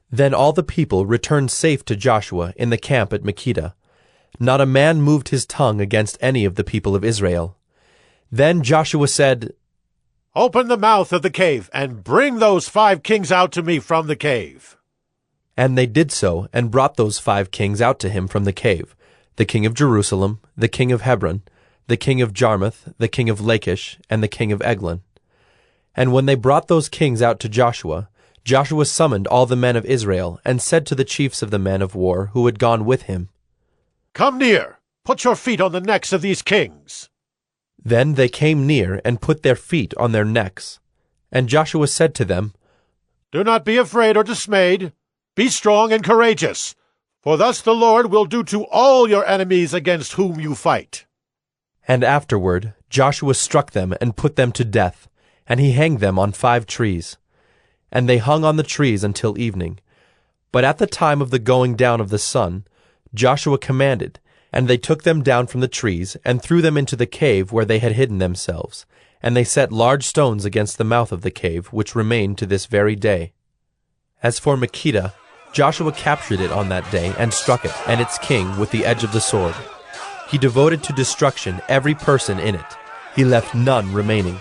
then all the people returned safe to Joshua in the camp at Makkedah. Not a man moved his tongue against any of the people of Israel. Then Joshua said, Open the mouth of the cave, and bring those 5 kings out to me from the cave. And they did so, and brought those 5 kings out to him from the cave, the king of Jerusalem, the king of Hebron, the king of Jarmuth, the king of Lachish, and the king of Eglon. And when they brought those kings out to Joshua, Joshua summoned all the men of Israel, and said to the chiefs of the men of war who had gone with him, Come near, put your feet on the necks of these kings. Then they came near and put their feet on their necks. And Joshua said to them, Do not be afraid or dismayed. Be strong and courageous, for thus the Lord will do to all your enemies against whom you fight. And afterward Joshua struck them and put them to death, and he hanged them on 5 trees. And they hung on the trees until evening. But at the time of the going down of the sun, Joshua commanded, and they took them down from the trees, and threw them into the cave where they had hidden themselves. And they set large stones against the mouth of the cave, which remain to this very day. As for Makkedah, Joshua captured it on that day, and struck it, and its king, with the edge of the sword. He devoted to destruction every person in it. He left none remaining.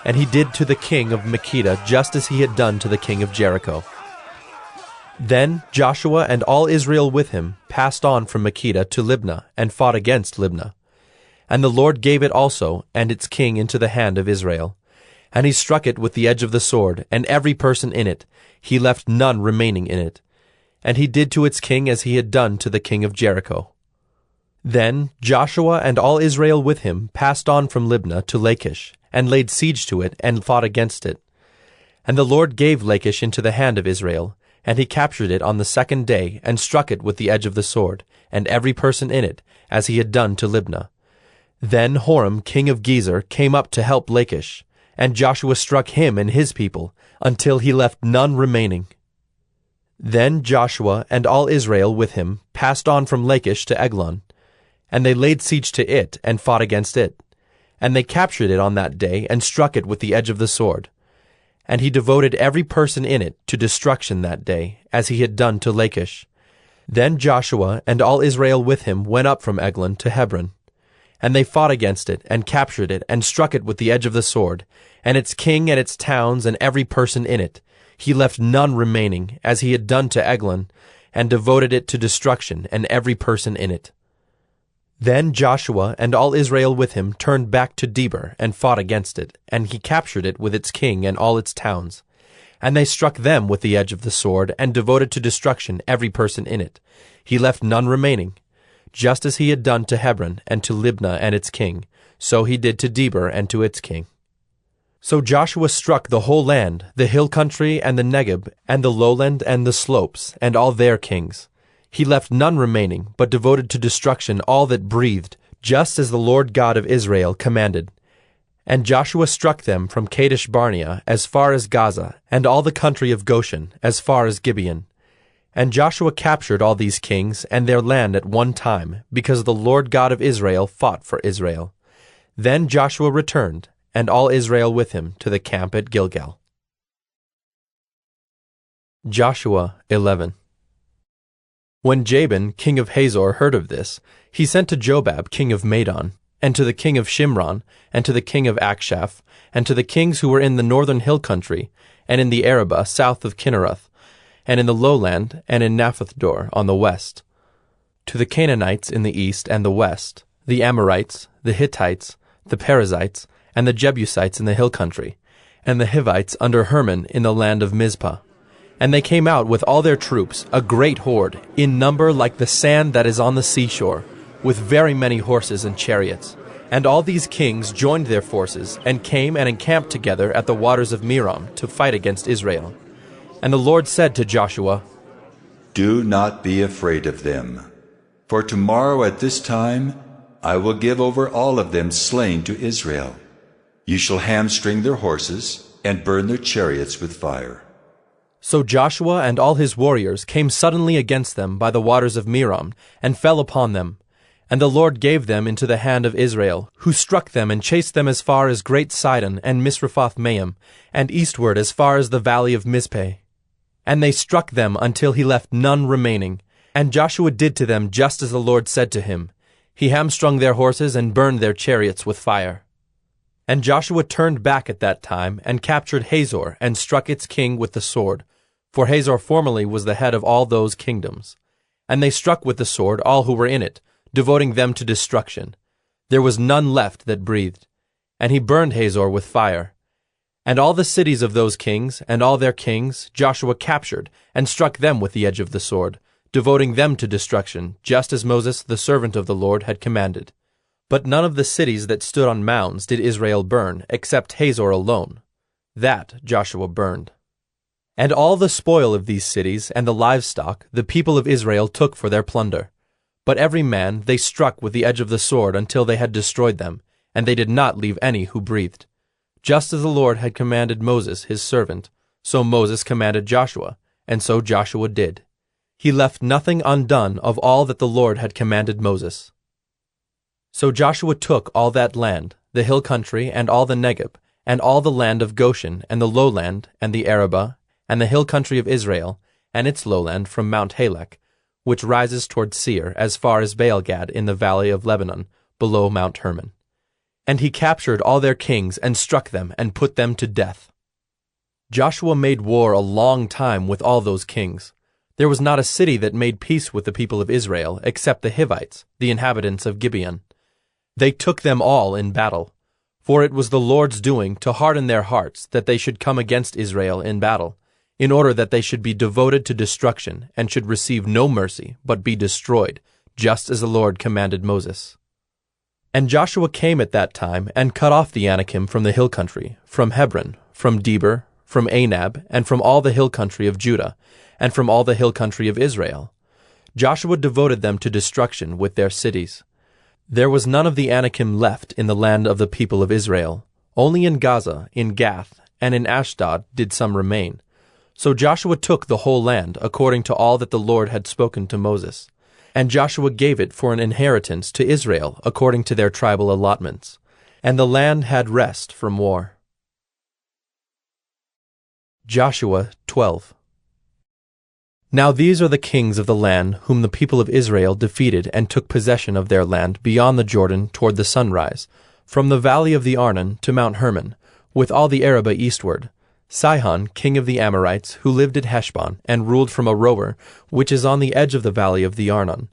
And he did to the king of Makkedah just as he had done to the king of Jericho. Then Joshua and all Israel with him passed on from Makkedah to Libnah, and fought against Libnah. And the Lord gave it also, and its king, into the hand of Israel. And he struck it with the edge of the sword, and every person in it. He left none remaining in it. And he did to its king as he had done to the king of Jericho. Then Joshua and all Israel with him passed on from Libnah to Lachish, and laid siege to it, and fought against it. And the Lord gave Lachish into the hand of Israel, and he captured it on the 2nd day, and struck it with the edge of the sword, and every person in it, as he had done to Libnah. Then Horam king of Gezer came up to help Lachish, and Joshua struck him and his people, until he left none remaining. Then Joshua and all Israel with him passed on from Lachish to Eglon, and they laid siege to it, and fought against it. And they captured it on that day, and struck it with the edge of the sword. And he devoted every person in it to destruction that day, as he had done to Lachish. Then Joshua and all Israel with him went up from Eglon to Hebron. And they fought against it, and captured it, and struck it with the edge of the sword, and its king and its towns and every person in it. He left none remaining, as he had done to Eglon, and devoted it to destruction, and every person in it. Then Joshua and all Israel with him turned back to Debir, and fought against it, and he captured it with its king and all its towns. And they struck them with the edge of the sword, and devoted to destruction every person in it. He left none remaining. Just as he had done to Hebron, and to Libnah and its king, so he did to Debir and to its king. So Joshua struck the whole land, the hill country and the Negeb, and the lowland and the slopes, and all their kings. He left none remaining, but devoted to destruction all that breathed, just as the Lord God of Israel commanded. And Joshua struck them from Kadesh Barnea as far as Gaza, and all the country of Goshen as far as Gibeon. And Joshua captured all these kings and their land at one time, because the Lord God of Israel fought for Israel. Then Joshua returned, and all Israel with him, to the camp at Gilgal. Joshua 11. When Jabin, king of Hazor, heard of this, he sent to Jobab, king of Madon, and to the king of Shimron, and to the king of Akshaph, and to the kings who were in the northern hill country, and in the Arabah south of Kinneroth, and in the lowland, and in Naphthdor on the west, to the Canaanites in the east and the west, the Amorites, the Hittites, the Perizzites, and the Jebusites in the hill country, and the Hivites under Hermon in the land of Mizpah, And they came out with all their troops, a great horde, in number like the sand that is on the seashore, with very many horses and chariots. And all these kings joined their forces, and came and encamped together at the waters of Merom to fight against Israel. And the Lord said to Joshua, Do not be afraid of them, for tomorrow at this time I will give over all of them slain to Israel. You shall hamstring their horses, and burn their chariots with fire. So Joshua and all his warriors came suddenly against them by the waters of Merom, and fell upon them. And the Lord gave them into the hand of Israel, who struck them and chased them as far as Great Sidon and Misrephoth-Maim, and eastward as far as the valley of Mizpeh. And they struck them until he left none remaining. And Joshua did to them just as the Lord said to him. He hamstrung their horses and burned their chariots with fire. And Joshua turned back at that time, and captured Hazor, and struck its king with the sword. For Hazor formerly was the head of all those kingdoms. And they struck with the sword all who were in it, devoting them to destruction. There was none left that breathed. And he burned Hazor with fire. And all the cities of those kings, and all their kings, Joshua captured, and struck them with the edge of the sword, devoting them to destruction, just as Moses the servant of the Lord had commanded. But none of the cities that stood on mounds did Israel burn, except Hazor alone. That Joshua burned. And all the spoil of these cities and the livestock the people of Israel took for their plunder. But every man they struck with the edge of the sword until they had destroyed them, and they did not leave any who breathed. Just as the Lord had commanded Moses his servant, so Moses commanded Joshua, and so Joshua did. He left nothing undone of all that the Lord had commanded Moses. So Joshua took all that land, the hill country, and all the Negeb, and all the land of Goshen, and the lowland, and the Arabah, and the hill country of Israel, and its lowland from Mount Halak, which rises toward Seir, as far as Baal-gad in the valley of Lebanon, below Mount Hermon. And he captured all their kings, and struck them, and put them to death. Joshua made war a long time with all those kings. There was not a city that made peace with the people of Israel, except the Hivites, the inhabitants of Gibeon. They took them all in battle. For it was the Lord's doing to harden their hearts, that they should come against Israel in battle, in order that they should be devoted to destruction, and should receive no mercy, but be destroyed, just as the Lord commanded Moses. And Joshua came at that time, and cut off the Anakim from the hill country, from Hebron, from Debir, from Anab, and from all the hill country of Judah, and from all the hill country of Israel. Joshua devoted them to destruction with their cities. There was none of the Anakim left in the land of the people of Israel. Only in Gaza, in Gath, and in Ashdod did some remain. So Joshua took the whole land, according to all that the Lord had spoken to Moses. And Joshua gave it for an inheritance to Israel, according to their tribal allotments. And the land had rest from war. Joshua 12. Now these are the kings of the land whom the people of Israel defeated and took possession of their land beyond the Jordan toward the sunrise, from the valley of the Arnon to Mount Hermon, with all the Arabah eastward. Sihon, king of the Amorites, who lived at Heshbon, and ruled from Aroer, which is on the edge of the valley of the Arnon,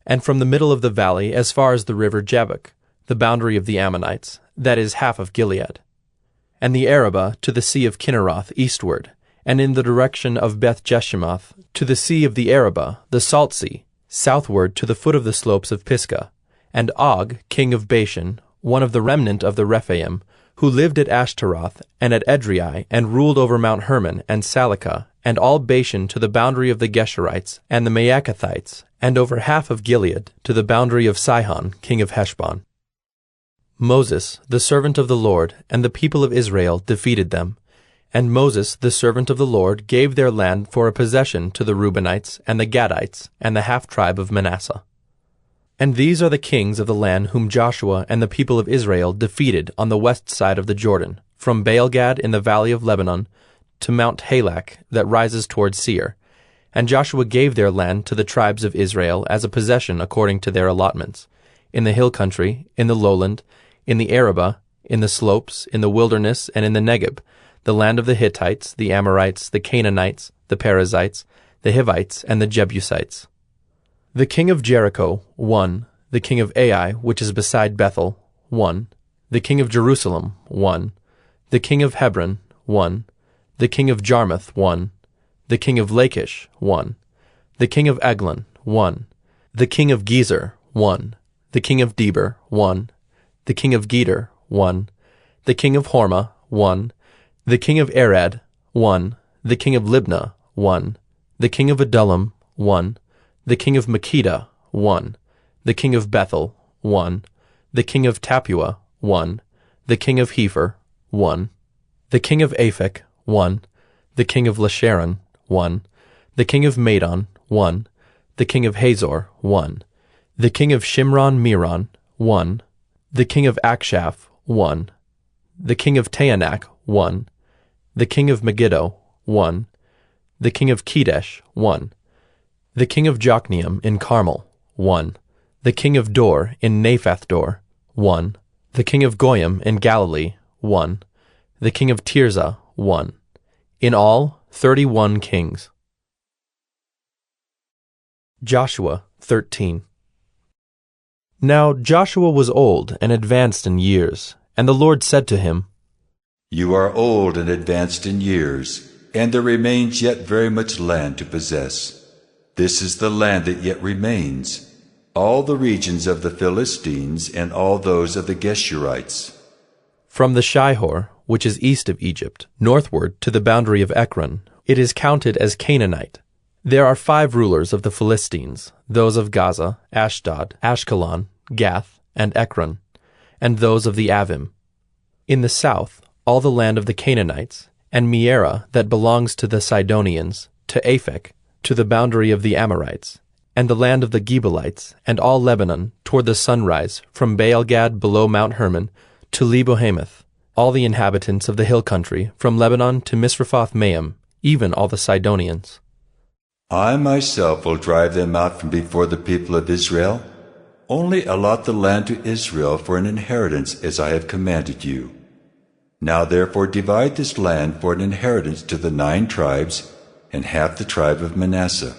and from the middle of the valley as far as the river Jabbok, the boundary of the Ammonites, that is half of Gilead. And the Arabah to the sea of Kinneroth eastward, and in the direction of Beth-Jeshimoth, to the sea of the Arabah, the Salt Sea, southward to the foot of the slopes of Pisgah, and Og, king of Bashan, one of the remnant of the Rephaim, who lived at Ashtaroth and at Edrei, and ruled over Mount Hermon and Salecah, and all Bashan to the boundary of the Geshurites and the Maacathites, and over half of Gilead to the boundary of Sihon, king of Heshbon. Moses, the servant of the Lord, and the people of Israel defeated them. And Moses, the servant of the Lord, gave their land for a possession to the Reubenites, and the Gadites, and the half-tribe of Manasseh. And these are the kings of the land whom Joshua and the people of Israel defeated on the west side of the Jordan, from Baal-gad in the valley of Lebanon to Mount Halak that rises toward Seir. And Joshua gave their land to the tribes of Israel as a possession according to their allotments, in the hill country, in the lowland, in the Arabah, in the slopes, in the wilderness, and in the Negeb, the land of the Hittites, the Amorites, the Canaanites, the Perizzites, the Hivites, and the Jebusites. The king of Jericho, 1. The king of Ai, which is beside Bethel, 1. The king of Jerusalem, 1. The king of Hebron, 1. The king of Jarmuth, 1. The king of Lachish, 1. The king of Eglon, 1. The king of Gezer, 1. The king of Deber, 1. The king of Geder, 1. The king of Hormah, 1. The king of Arad, 1. The king of Libnah, 1. The king of Adullam, 1. The king of Makkedah, 1. The king of Bethel, 1. The king of Tappuah, 1. The king of Hepher, 1. The king of Aphek, 1. The king of Lasharon, 1. The king of Madon, 1. The king of Hazor, 1. The king of Shimron-Meron, 1. The king of Akshaph, 1. The king of Taanach, 1. The king of Megiddo, 1. The king of Kedesh, 1. The king of Jokneam in Carmel, 1. The king of Dor in Naphath-dor, 1. The king of Goyim in Galilee, 1. The king of Tirzah, 1. In all, 31 kings. Joshua 13. Now Joshua was old and advanced in years, and the Lord said to him, You are old and advanced in years, and there remains yet very much land to possess. This is the land that yet remains, all the regions of the Philistines and all those of the Geshurites. From the Shihor, which is east of Egypt, northward to the boundary of Ekron, it is counted as Canaanite. There are 5 rulers of the Philistines, those of Gaza, Ashdod, Ashkelon, Gath, and Ekron, and those of the Avim. In the south, all the land of the Canaanites, and Mearah that belongs to the Sidonians, to Aphek, to the boundary of the Amorites, and the land of the Gebalites, and all Lebanon, toward the sunrise, from Baal-gad below Mount Hermon, to Lebo-hamath, all the inhabitants of the hill country, from Lebanon to Misrephoth-maim, even all the Sidonians. I myself will drive them out from before the people of Israel. Only allot the land to Israel for an inheritance as I have commanded you. Now therefore divide this land for an inheritance to the 9 tribes, and half the tribe of Manasseh.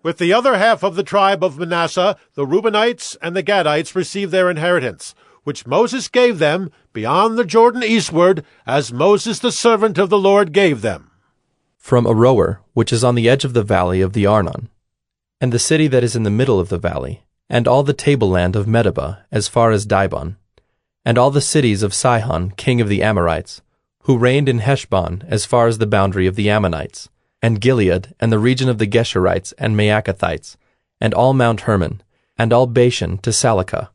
With the other half of the tribe of Manasseh, the Reubenites and the Gadites receive their inheritance, which Moses gave them beyond the Jordan eastward, as Moses the servant of the Lord gave them. From Aroer, which is on the edge of the valley of the Arnon, and the city that is in the middle of the valley, and all the tableland of Medeba as far as Dibon, and all the cities of Sihon king of the Amorites, who reigned in Heshbon as far as the boundary of the Ammonites, and Gilead, and the region of the Geshurites and Maacathites, and all Mount Hermon, and all Bashan to Salakah.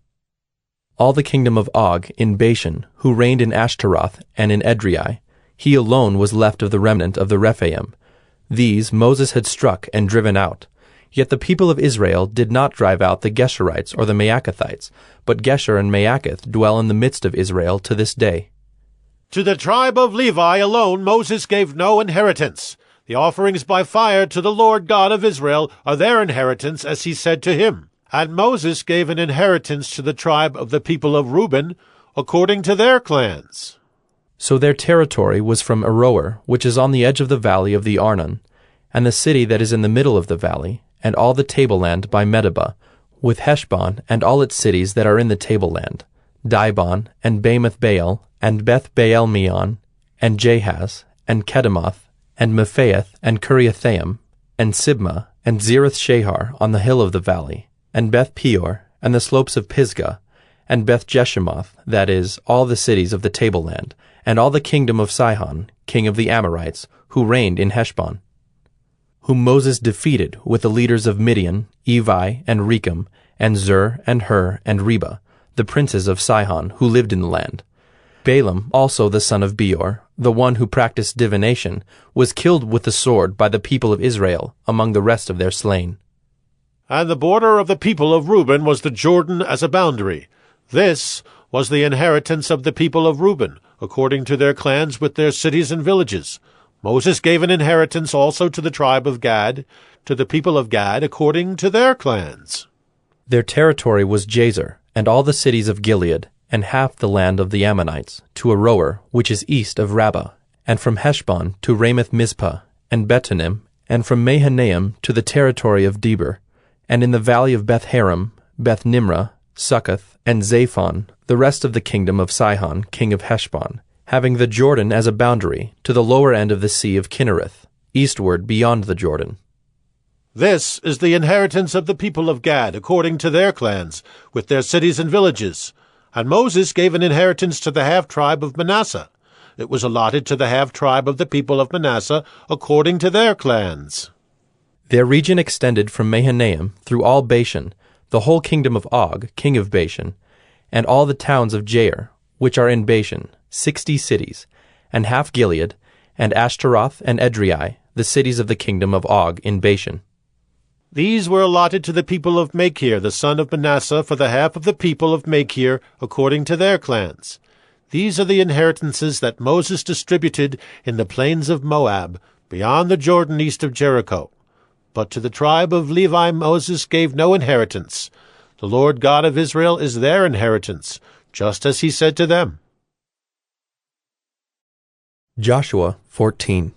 All the kingdom of Og in Bashan, who reigned in Ashtaroth and in Edrei, he alone was left of the remnant of the Rephaim. These Moses had struck and driven out. Yet the people of Israel did not drive out the Geshurites or the Maacathites, but Gesher and Maacath dwell in the midst of Israel to this day. To the tribe of Levi alone Moses gave no inheritance. The offerings by fire to the Lord God of Israel are their inheritance, as he said to him. And Moses gave an inheritance to the tribe of the people of Reuben, according to their clans. So their territory was from Aroer, which is on the edge of the valley of the Arnon, and the city that is in the middle of the valley, and all the tableland by Medeba, with Heshbon and all its cities that are in the tableland, Dibon, and Bamoth Baal, and Beth Baal-meon, and Jahaz, and Kedemoth, and Mephaath, and Kiriathaim, and Sibmah, and Zereth-Shahar on the hill of the valley, and Beth Peor, and the slopes of Pisgah, and Beth Jeshimoth, that is, all the cities of the tableland, and all the kingdom of Sihon, king of the Amorites, who reigned in Heshbon, whom Moses defeated with the leaders of Midian, Evi, and Rechem, and Zur, and Hur, and Reba, the princes of Sihon, who lived in the land. Balaam, also the son of Beor, the one who practiced divination, was killed with the sword by the people of Israel among the rest of their slain. And the border of the people of Reuben was the Jordan as a boundary. This was the inheritance of the people of Reuben, according to their clans with their cities and villages. Moses gave an inheritance also to the tribe of Gad, to the people of Gad, according to their clans. Their territory was Jazer, and all the cities of Gilead, and half the land of the Ammonites, to Aroer, which is east of Rabbah, and from Heshbon to Ramoth-Mizpah, and Betonim, and from Mahanaim to the territory of Deber, and in the valley of Beth-haram, Beth-nimrah, Succoth, and Zaphon, the rest of the kingdom of Sihon, king of Heshbon, having the Jordan as a boundary, to the lower end of the sea of Kinnereth, eastward beyond the Jordan. This is the inheritance of the people of Gad, according to their clans, with their cities and villages. And Moses gave an inheritance to the half-tribe of Manasseh. It was allotted to the half-tribe of the people of Manasseh, according to their clans. Their region extended from Mahanaim through all Bashan, the whole kingdom of Og, king of Bashan, and all the towns of Jair, which are in Bashan, 60 cities, and half Gilead, and Ashtaroth and Edrei, the cities of the kingdom of Og in Bashan. These were allotted to the people of Machir, the son of Manasseh, for the half of the people of Machir, according to their clans. These are the inheritances that Moses distributed in the plains of Moab, beyond the Jordan east of Jericho. But to the tribe of Levi Moses gave no inheritance. The Lord God of Israel is their inheritance, just as he said to them. Joshua 14.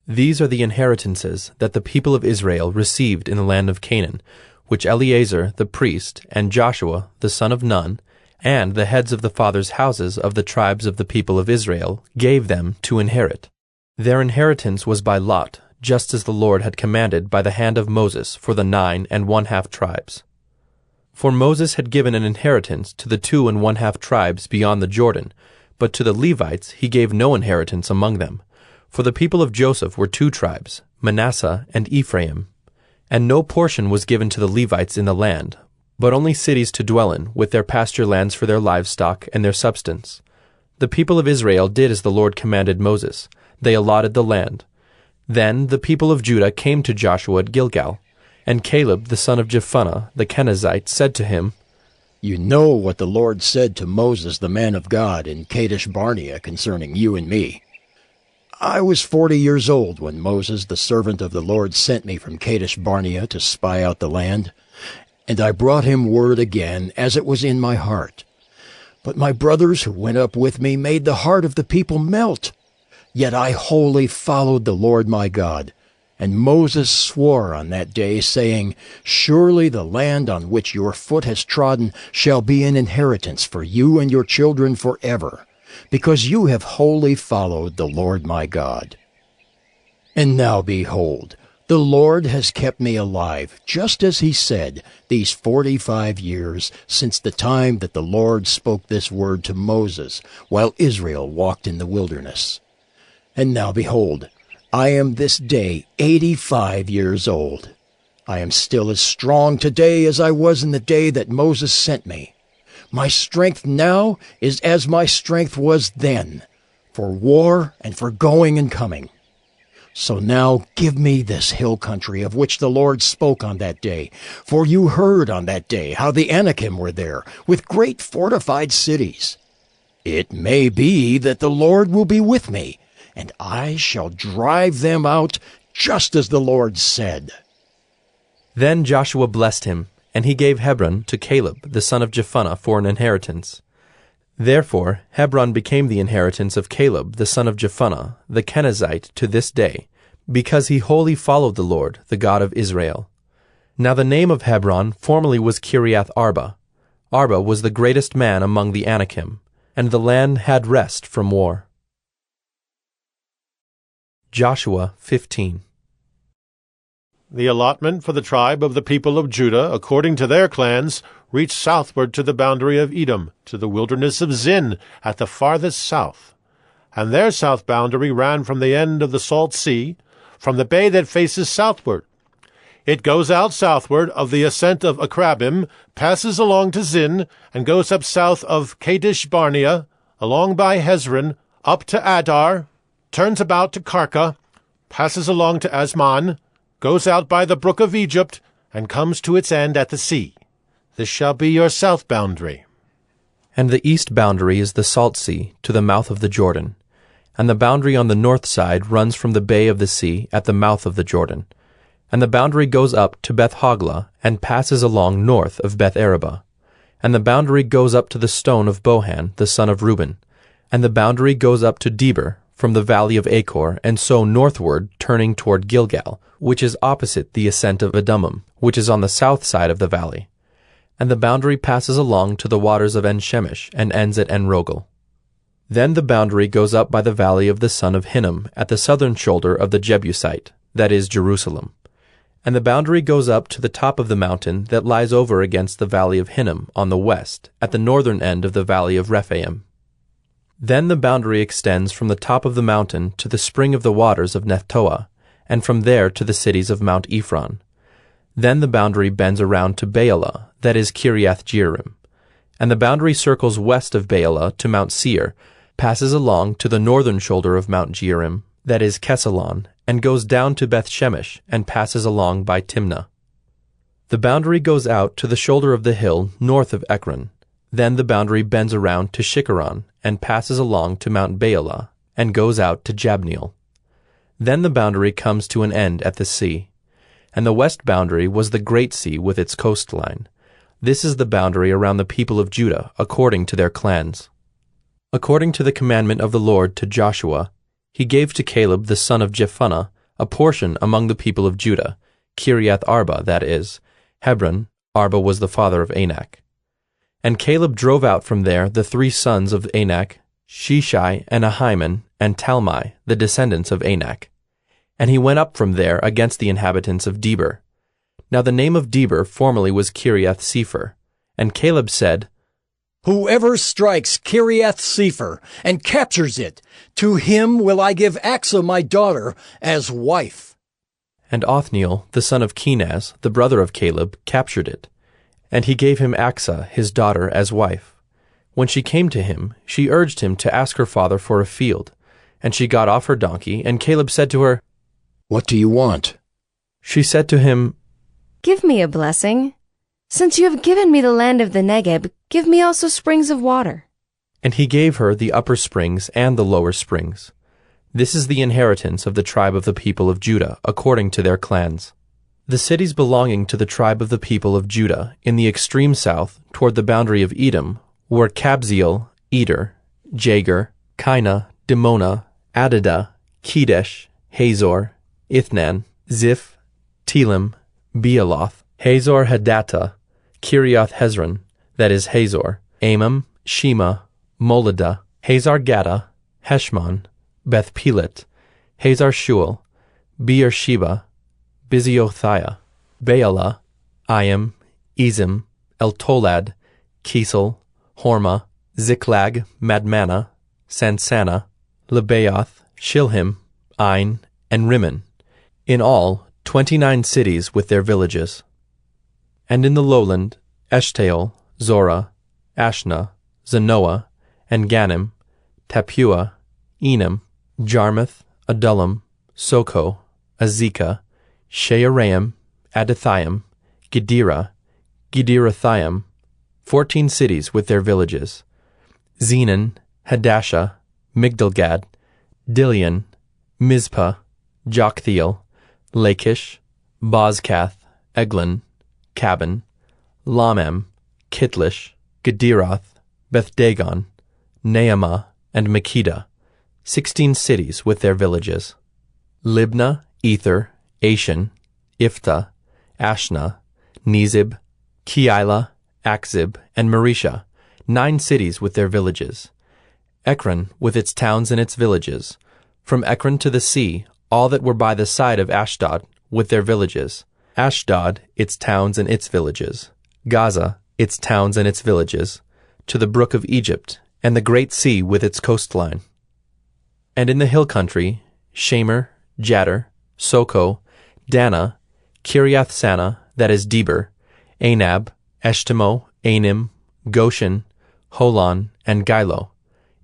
These are the inheritances that the people of Israel received in the land of Canaan, which Eleazar the priest, and Joshua the son of Nun, and the heads of the fathers' houses of the tribes of the people of Israel gave them to inherit. Their inheritance was by lot, just as the Lord had commanded by the hand of Moses for the 9 1/2 tribes. For Moses had given an inheritance to the 2 1/2 tribes beyond the Jordan, but to the Levites he gave no inheritance among them. For the people of Joseph were 2 tribes, Manasseh and Ephraim. And no portion was given to the Levites in the land, but only cities to dwell in, with their pasture lands for their livestock and their substance. The people of Israel did as the Lord commanded Moses. They allotted the land. Then the people of Judah came to Joshua at Gilgal, and Caleb the son of Jephunneh the Kenizzite said to him, You know what the Lord said to Moses the man of God in Kadesh Barnea concerning you and me. I was 40 years old when Moses the servant of the Lord sent me from Kadesh Barnea to spy out the land, and I brought him word again as it was in my heart. But my brothers who went up with me made the heart of the people melt. Yet I wholly followed the Lord my God. And Moses swore on that day, saying, Surely the land on which your foot has trodden shall be an inheritance for you and your children forever, because you have wholly followed the Lord my God. And now behold, the Lord has kept me alive, just as he said, these 45 years since the time that the Lord spoke this word to Moses, while Israel walked in the wilderness. And now behold, I am this day 85 years old. I am still as strong today as I was in the day that Moses sent me. My strength now is as my strength was then, for war and for going and coming. So now give me this hill country of which the Lord spoke on that day, for you heard on that day how the Anakim were there, with great fortified cities. It may be that the Lord will be with me, and I shall drive them out just as the Lord said. Then Joshua blessed him, and he gave Hebron to Caleb the son of Jephunneh for an inheritance. Therefore Hebron became the inheritance of Caleb the son of Jephunneh the Kenizzite to this day, because he wholly followed the Lord, the God of Israel. Now the name of Hebron formerly was Kiriath Arba. Arba was the greatest man among the Anakim, and the land had rest from war. Joshua 15. The allotment for the tribe of the people of Judah, according to their clans, reached southward to the boundary of Edom, to the wilderness of Zin, at the farthest south. And their south boundary ran from the end of the Salt Sea, from the bay that faces southward. It goes out southward of the ascent of Akrabim, passes along to Zin, and goes up south of Kadesh Barnea, along by Hezron, up to Adar, turns about to Karka, passes along to Asman, goes out by the brook of Egypt, and comes to its end at the sea. This shall be your south boundary. And the east boundary is the Salt Sea, to the mouth of the Jordan. And the boundary on the north side runs from the bay of the sea at the mouth of the Jordan. And the boundary goes up to Beth Hoglah, and passes along north of Beth Araba. And the boundary goes up to the stone of Bohan, the son of Reuben. And the boundary goes up to Deber, from the valley of Achor, and so northward, turning toward Gilgal, which is opposite the ascent of Adummim, which is on the south side of the valley. And the boundary passes along to the waters of En-Shemesh, and ends at En-Rogel. Then the boundary goes up by the valley of the son of Hinnom at the southern shoulder of the Jebusite, that is Jerusalem. And the boundary goes up to the top of the mountain that lies over against the valley of Hinnom on the west, at the northern end of the valley of Rephaim. Then the boundary extends from the top of the mountain to the spring of the waters of Nephtoah, and from there to the cities of Mount Ephron. Then the boundary bends around to Baalah, that is Kiriath-Jearim. And the boundary circles west of Baalah to Mount Seir, passes along to the northern shoulder of Mount Jearim, that is Kesalon, and goes down to Beth-Shemesh, and passes along by Timnah. The boundary goes out to the shoulder of the hill north of Ekron. Then the boundary bends around to Shikkeron, and passes along to Mount Baalah, and goes out to Jabneel. Then the boundary comes to an end at the sea. And the west boundary was the great sea with its coastline. This is the boundary around the people of Judah, according to their clans. According to the commandment of the Lord to Joshua, he gave to Caleb the son of Jephunneh a portion among the people of Judah, Kiriath Arba, that is, Hebron. Arba was the father of Anak. And Caleb drove out from there the 3 sons of Anak, Sheshai and Ahiman, and Talmai, the descendants of Anak. And he went up from there against the inhabitants of Debir. Now the name of Debir formerly was Kiriath-Sepher. And Caleb said, Whoever strikes Kiriath-Sepher and captures it, to him will I give Achsah my daughter as wife. And Othniel, the son of Kenaz, the brother of Caleb, captured it. And he gave him Achsah, his daughter, as wife. When she came to him, she urged him to ask her father for a field. And she got off her donkey, and Caleb said to her, What do you want? She said to him, Give me a blessing. Since you have given me the land of the Negeb, give me also springs of water. And he gave her the upper springs and the lower springs. This is the inheritance of the tribe of the people of Judah, according to their clans. The cities belonging to the tribe of the people of Judah, in the extreme south, toward the boundary of Edom, were Kabzeel, Eder, Jagur, Kinah, Dimona, Adadah, Kedesh, Hazor, Ithnan, Ziph, Telem, Bealoth, Hazor Hadattah, Kiriath Hezron, that is Hazor, Amam, Shema, Moladah, Hazar Gaddah, Heshmon, Beth Pelet, Hazar Shual, Beersheba, Biziothia, Baalah, Ayim, Ezim, Eltolad, Kisel, Hormah, Ziklag, Madmannah, Sansannah, Lebaoth, Shilhim, Ain, and Rimmon, in all 29 cities with their villages. And in the lowland, Eshtaol, Zorah, Ashna, Zanoah, and Ganim, Tapua, Enam, Jarmuth, Adullam, Soko, Azekah, Shearaim, Adathaim, Gedera, Gederothaim, 14 cities with their villages. Zenon, Hadashah, Migdalgad, Dilion, Mizpah, Joktheel, Lachish, Bozkath, Eglon, Cabin, Lamam, Kitlish, Gederoth, Beth-Dagon, Naamah, and Makkedah, 16 cities with their villages. Libnah, Ether, Ashan, Iphta, Ashna, Nezib, Keilah, Achzib, and Maresha, 9 cities with their villages. Ekron with its towns and its villages. From Ekron to the sea, all that were by the side of Ashdod with their villages. Ashdod, its towns and its villages. Gaza, its towns and its villages. To the brook of Egypt, and the great sea with its coastline. And in the hill country, Shamer, Jadder, Soko, Dana, Kiriath-Sanah, that is Debir, Anab, Eshtemoh, Anim, Goshen, Holon, and Gilo,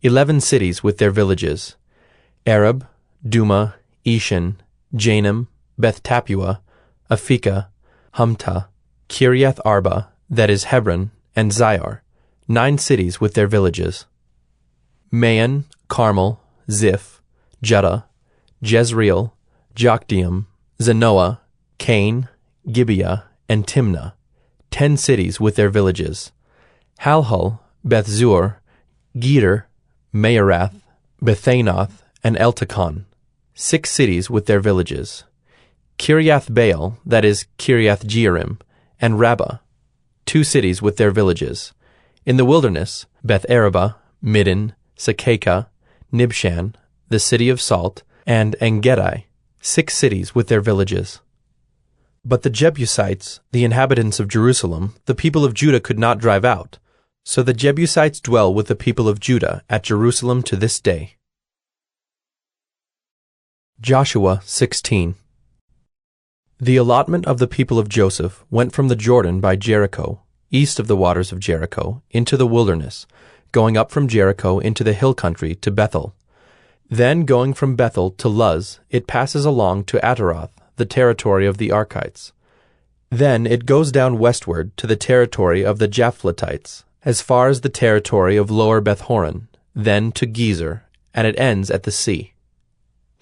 11 cities with their villages. Arab, Duma, Eshan, Janam, Beth-Tapua, Aphekah, Humtah, Kiriath Arba, that is Hebron, and Zior, 9 cities with their villages. Maon, Carmel, Ziph, Judah, Jezreel, Jokdeam, Zanoah, Cain, Gibeah, and Timnah, 10 cities with their villages. Halhul, Beth-zur, Geder, Maarath, Bethanoth, and Eltekon, 6 cities with their villages. Kiriath-Baal, that is Kiriath-Jearim, and Rabbah, 2 cities with their villages. In the wilderness, Beth-Arabah, Middin, Sakeka, Nibshan, the city of Salt, and Engedi, 6 cities with their villages. But the Jebusites, the inhabitants of Jerusalem, the people of Judah could not drive out. So the Jebusites dwell with the people of Judah at Jerusalem to this day. Joshua 16. The allotment of the people of Joseph went from the Jordan by Jericho, east of the waters of Jericho, into the wilderness, going up from Jericho into the hill country to Bethel. Then going from Bethel to Luz, it passes along to Ataroth, the territory of the Archites. Then it goes down westward to the territory of the Japhletites, as far as the territory of Lower Beth-horon, then to Gezer, and it ends at the sea.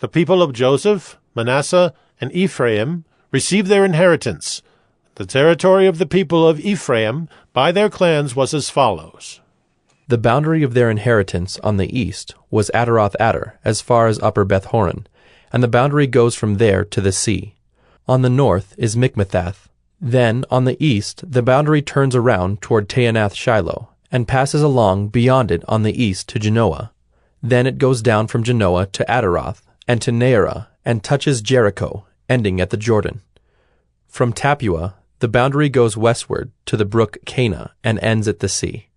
The people of Joseph, Manasseh, and Ephraim received their inheritance. The territory of the people of Ephraim by their clans was as follows. The boundary of their inheritance on the east was Ataroth-Adar, as far as Upper Beth-horon, and the boundary goes from there to the sea. On the north is Mikmethath. Then, on the east, the boundary turns around toward Taanath-Shiloh, and passes along beyond it on the east to Genoa. Then it goes down from Genoa to Ataroth, and to Naarah, and touches Jericho, ending at the Jordan. From Tappuah, the boundary goes westward to the brook Cana, and ends at the sea.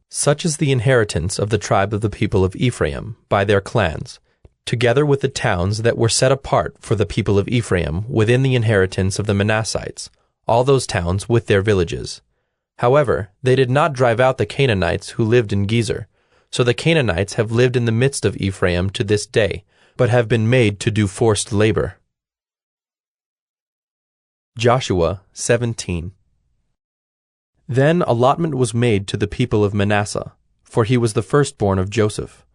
Such is the inheritance of the tribe of the people of Ephraim, by their clans, together with the towns that were set apart for the people of Ephraim within the inheritance of the Manassites, all those towns with their villages. However, they did not drive out the Canaanites who lived in Gezer, so the Canaanites have lived in the midst of Ephraim to this day, but have been made to do forced labor. Joshua 17. Then allotment was made to the people of Manasseh, for he was the firstborn of Joseph.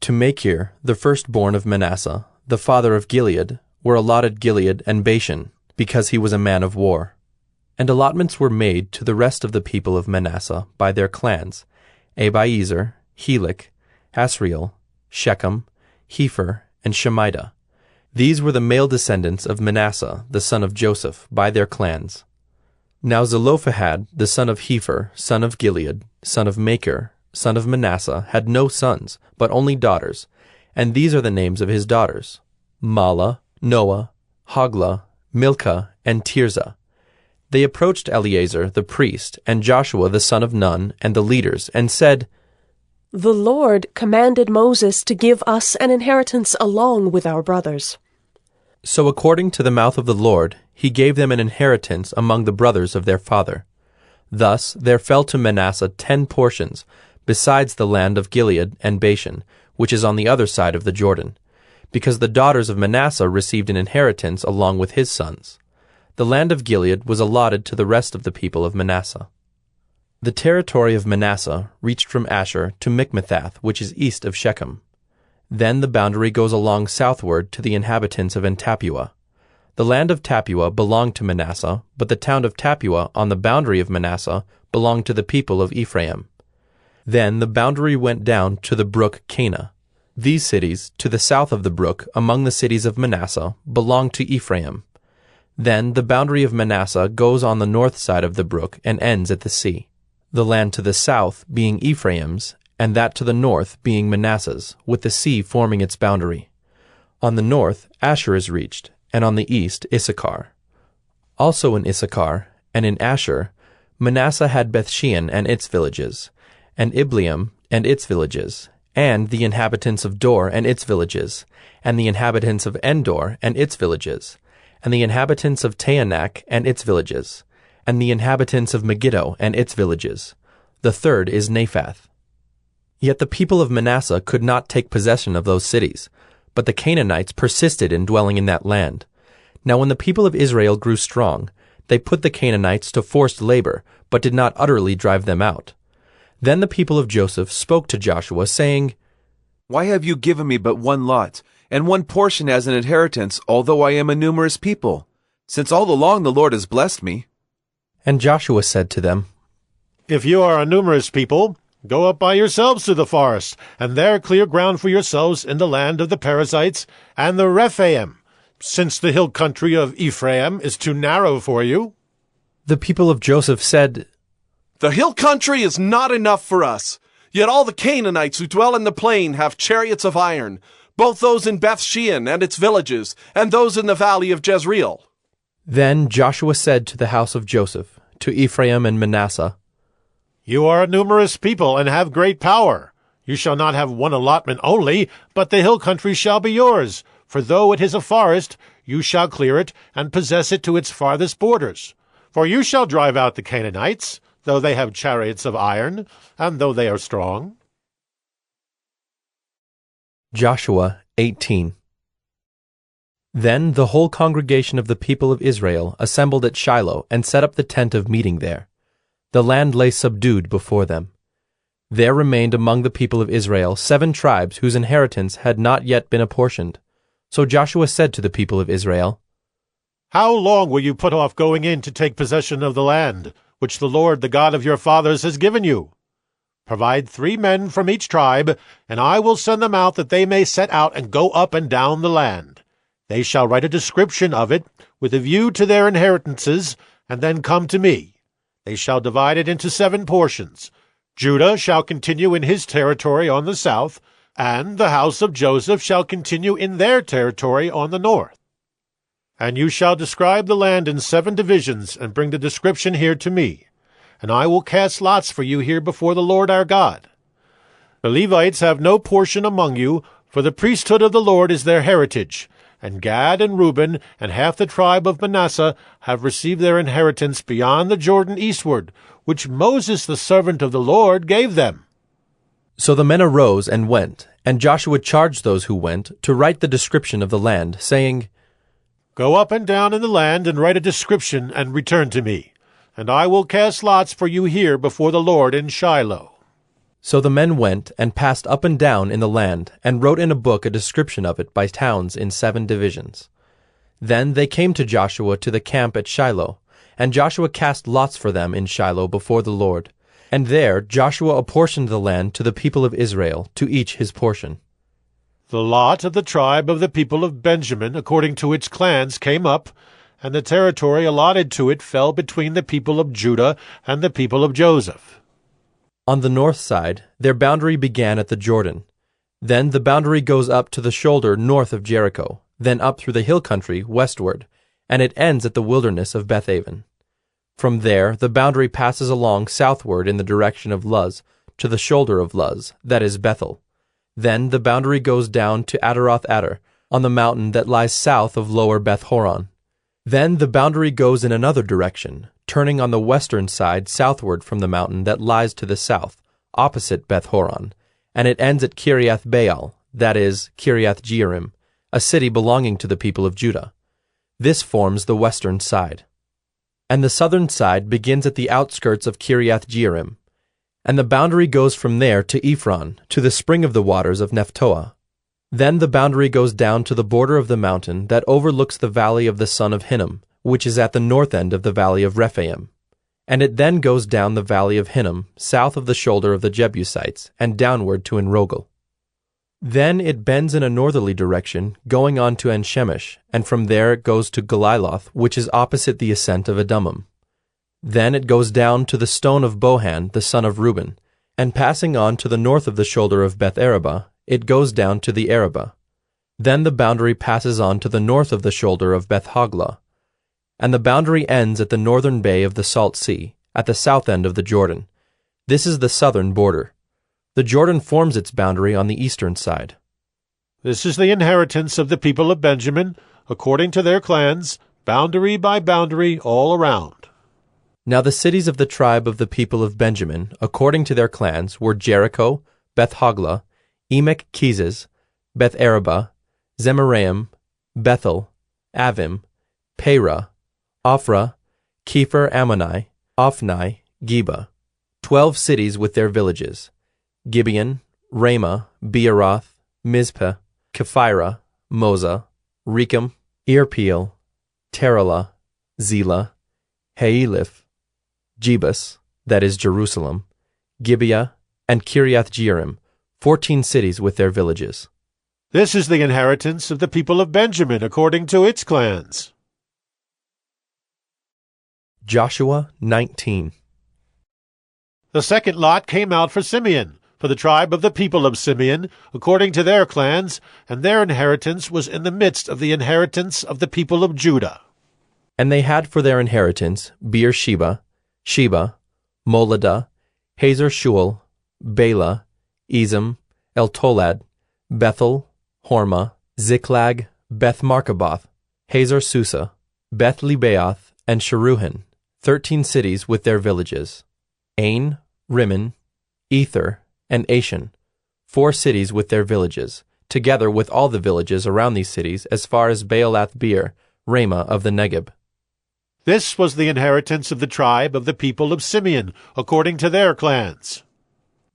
To Machir, the firstborn of Manasseh, the father of Gilead, were allotted Gilead and Bashan, because he was a man of war. And allotments were made to the rest of the people of Manasseh by their clans, Abiezer, Helek, Asriel, Shechem, Hepher, and Shemida. These were the male descendants of Manasseh, the son of Joseph, by their clans. Now Zelophehad, the son of Hepher, son of Gilead, son of Machir, son of Manasseh, had no sons, but only daughters, and these are the names of his daughters: Mahlah, Noah, Hoglah, Milcah, and Tirzah. They approached Eleazar the priest, and Joshua the son of Nun, and the leaders, and said, The Lord commanded Moses to give us an inheritance along with our brothers. So according to the mouth of the Lord, he gave them an inheritance among the brothers of their father. Thus there fell to Manasseh 10 portions, besides the land of Gilead and Bashan, which is on the other side of the Jordan, because the daughters of Manasseh received an inheritance along with his sons. The land of Gilead was allotted to the rest of the people of Manasseh. The territory of Manasseh reached from Asher to Mikmethath, which is east of Shechem. Then the boundary goes along southward to the inhabitants of Tappuah. The land of Tappuah belonged to Manasseh, but the town of Tappuah on the boundary of Manasseh belonged to the people of Ephraim. Then the boundary went down to the brook Cana. These cities, to the south of the brook, among the cities of Manasseh, belonged to Ephraim. Then the boundary of Manasseh goes on the north side of the brook and ends at the sea. The land to the south being Ephraim's, and that to the north being Manasseh's, with the sea forming its boundary. On the north Asher is reached, and on the east Issachar. Also in Issachar, and in Asher, Manasseh had Bethshean and its villages, and Ibleam and its villages, and the inhabitants of Dor and its villages, and the inhabitants of Endor and its villages, and the inhabitants of Taanach and its villages, and the inhabitants of Megiddo and its villages. The third is Naphath. Yet the people of Manasseh could not take possession of those cities, but the Canaanites persisted in dwelling in that land. Now when the people of Israel grew strong, they put the Canaanites to forced labor, but did not utterly drive them out. Then the people of Joseph spoke to Joshua, saying, Why have you given me but one lot, and one portion as an inheritance, although I am a numerous people? Since all along the Lord has blessed me. And Joshua said to them, If you are a numerous people, go up by yourselves to the forest, and there clear ground for yourselves in the land of the Perizzites and the Rephaim, since the hill country of Ephraim is too narrow for you. The people of Joseph said, The hill country is not enough for us. Yet all the Canaanites who dwell in the plain have chariots of iron, both those in Beth-shean and its villages, and those in the valley of Jezreel. Then Joshua said to the house of Joseph, to Ephraim and Manasseh, You are a numerous people and have great power. You shall not have one allotment only, but the hill country shall be yours. For though it is a forest, you shall clear it and possess it to its farthest borders. For you shall drive out the Canaanites, though they have chariots of iron, and though they are strong. Joshua 18. Then the whole congregation of the people of Israel assembled at Shiloh and set up the tent of meeting there. The land lay subdued before them. There remained among the people of Israel 7 tribes whose inheritance had not yet been apportioned. So Joshua said to the people of Israel, How long will you put off going in to take possession of the land, which the Lord, the God of your fathers, has given you? Provide 3 men from each tribe, and I will send them out that they may set out and go up and down the land. They shall write a description of it, with a view to their inheritances, and then come to me. They shall divide it into 7 portions. Judah shall continue in his territory on the south, and the house of Joseph shall continue in their territory on the north. And you shall describe the land in 7 divisions, and bring the description here to me. And I will cast lots for you here before the Lord our God. The Levites have no portion among you, for the priesthood of the Lord is their heritage. And Gad and Reuben and half the tribe of Manasseh have received their inheritance beyond the Jordan eastward, which Moses the servant of the Lord gave them. So the men arose and went, and Joshua charged those who went to write the description of the land, saying, Go up and down in the land and write a description and return to me, and I will cast lots for you here before the Lord in Shiloh. So the men went and passed up and down in the land, and wrote in a book a description of it by towns in 7 divisions. Then they came to Joshua to the camp at Shiloh, and Joshua cast lots for them in Shiloh before the Lord. And there Joshua apportioned the land to the people of Israel, to each his portion. The lot of the tribe of the people of Benjamin, according to its clans, came up, and the territory allotted to it fell between the people of Judah and the people of Joseph. On the north side, their boundary began at the Jordan. Then the boundary goes up to the shoulder north of Jericho, then up through the hill country westward, and it ends at the wilderness of Bethaven. From there, the boundary passes along southward in the direction of Luz, to the shoulder of Luz, that is Bethel. Then the boundary goes down to Adaroth-Adar, on the mountain that lies south of lower Beth-horon. Then the boundary goes in another direction, turning on the western side southward from the mountain that lies to the south, opposite Beth-horon, and it ends at Kiriath-Baal, that is, Kiriath-Jearim, a city belonging to the people of Judah. This forms the western side. And the southern side begins at the outskirts of Kiriath-Jearim, and the boundary goes from there to Ephron, to the spring of the waters of Nephtoah. Then the boundary goes down to the border of the mountain that overlooks the valley of the son of Hinnom, which is at the north end of the valley of Rephaim. And it then goes down the valley of Hinnom, south of the shoulder of the Jebusites, and downward to En-Rogel. Then it bends in a northerly direction, going on to En-Shemesh, and from there it goes to Geliloth, which is opposite the ascent of Adummim. Then it goes down to the stone of Bohan, the son of Reuben, and passing on to the north of the shoulder of Beth-Arabah, it goes down to the Arabah. Then the boundary passes on to the north of the shoulder of Beth-Hoglah, and the boundary ends at the northern bay of the Salt Sea, at the south end of the Jordan. This is the southern border. The Jordan forms its boundary on the eastern side. This is the inheritance of the people of Benjamin, according to their clans, boundary by boundary all around. Now the cities of the tribe of the people of Benjamin, according to their clans, were Jericho, Beth-Hoglah, Emek-Keziz, Beth-Arabah, Zemaraim, Bethel, Avim, Perah, Ophrah, Kepher-Ammoni, Ophni, Geba, 12 cities with their villages, Gibeon, Ramah, Beeroth, Mizpeh, Kephirah, Moza, Rechem, Irpeel, Taralah, Zelah, Haeliph, Jebus, that is Jerusalem, Gibeah, and Kiriath-Jearim, 14 cities with their villages. This is the inheritance of the people of Benjamin according to its clans. Joshua 19. The second lot came out for Simeon, for the tribe of the people of Simeon, according to their clans, and their inheritance was in the midst of the inheritance of the people of Judah. And they had for their inheritance Beersheba, Sheba, Moladah, Hazar Shual, Bela, Ezem, Eltolad, Bethel, Hormah, Ziklag, Beth Markaboth, Hazar Susa, Beth Lebaoth, and Sharuhen, 13 cities with their villages. Ain, Rimmon, Ether, and Ashan, 4 cities with their villages, together with all the villages around these cities as far as Baalath Beer, Ramah of the Negeb. This was the inheritance of the tribe of the people of Simeon, according to their clans.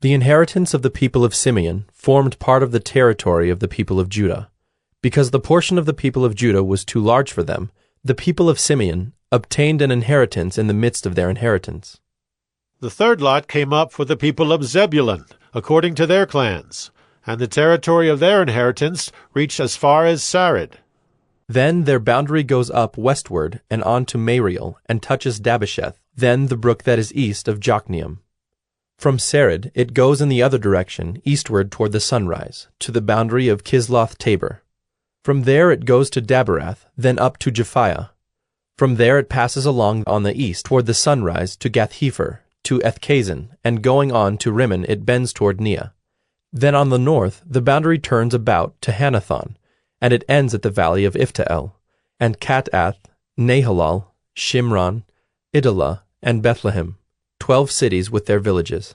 The inheritance of the people of Simeon formed part of the territory of the people of Judah. Because the portion of the people of Judah was too large for them, the people of Simeon obtained an inheritance in the midst of their inheritance. The third lot came up for the people of Zebulun, according to their clans, and the territory of their inheritance reached as far as Sarid. Then their boundary goes up westward and on to Mariel and touches Dabbesheth, then the brook that is east of Jokneam. From Sarid it goes in the other direction, eastward toward the sunrise, to the boundary of Kisloth Tabor. From there it goes to Daberath, then up to Japhiah. From there it passes along on the east toward the sunrise to Gath-Hepher, to Ethkazin, and going on to Rimmon it bends toward Neah. Then on the north the boundary turns about to Hanathon, and it ends at the valley of Iftael, and Katath, Nahalal, Shimron, Idalah, and Bethlehem, 12 cities with their villages.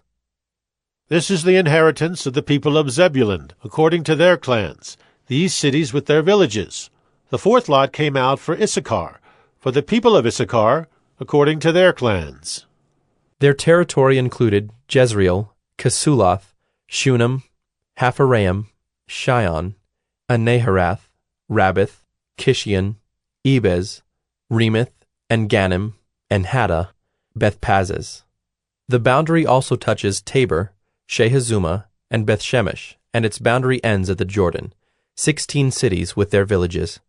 This is the inheritance of the people of Zebulun, according to their clans, these cities with their villages. The fourth lot came out for Issachar, for the people of Issachar, according to their clans. Their territory included Jezreel, Kesuloth, Shunem, Hapharaim, Shion, Anaharath, Rabbath, Kishion, Ebez, Remoth, and Ganim, and Hattah, Bethpazzez. The boundary also touches Tabor, Shehazumah, and Bethshemesh, and its boundary ends at the Jordan, 16 cities with their villages.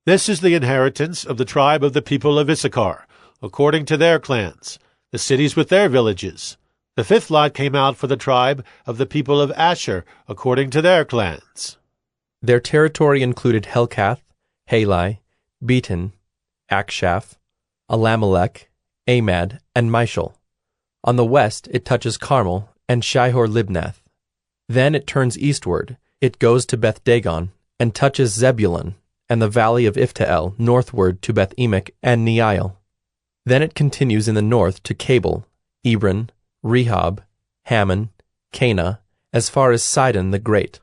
This is the inheritance of the tribe of the people of Issachar, according to their clans, the cities with their villages. The fifth lot came out for the tribe of the people of Asher, according to their clans. Their territory included Helkath, Halai, Beaton, Akshaph, Alamelech, Amad, and Mishal. On the west it touches Carmel and Shihor-Libnath. Then it turns eastward, it goes to Beth-Dagon, and touches Zebulun, and the valley of Iftael northward to Beth-Emek and Neiel. Then it continues in the north to Cabul, Ebron, Rehob, Hammon, Cana, as far as Sidon the Great.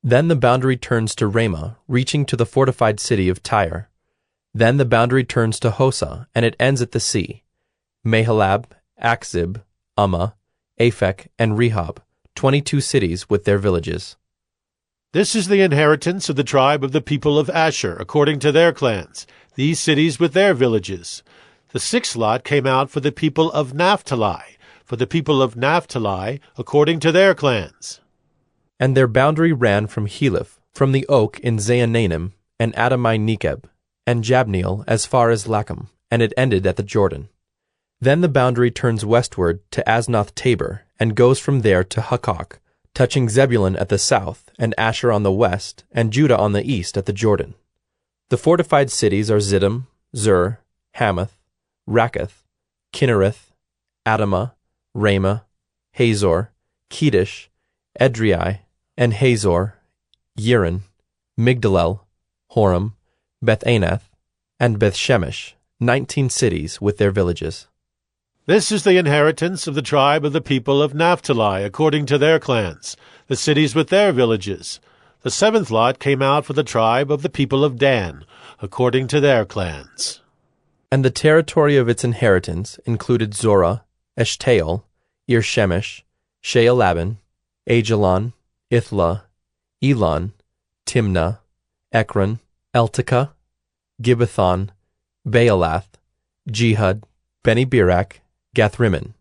Then the boundary turns to Ramah, reaching to the fortified city of Tyre. Then the boundary turns to Hosah, and it ends at the sea. Mahalab, Akzib, Ummah, Aphek, and Rehob, 22 cities with their villages. This is the inheritance of the tribe of the people of Asher, according to their clans, these cities with their villages. The sixth lot came out for the people of Naphtali, according to their clans. And their boundary ran from Heleph, from the oak in Zaanannim, and Adamai Nekeb, and Jabneel as far as Lacham, and it ended at the Jordan. Then the boundary turns westward to Asnoth Tabor, and goes from there to Hukkok, touching Zebulun at the south, and Asher on the west, and Judah on the east at the Jordan. The fortified cities are Ziddim, Zur, Hamath, Rakkath, Kinnereth, Adamah, Ramah, Hazor, Kedesh, Edrei, and Hazor, Yirin, Migdalel, Horam, Beth-Anath, and Beth-Shemesh, 19 cities with their villages. This is the inheritance of the tribe of the people of Naphtali, according to their clans, the cities with their villages. The seventh lot came out for the tribe of the people of Dan, according to their clans. And the territory of its inheritance included Zorah, Eshtaol, Ir-Shemesh, Shealabin, Ajalon, Ithla, Elon, Timnah, Ekron, Eltekah, Gibbethon, Baalath, Jehud, Beni-Berak, Gathrimmon,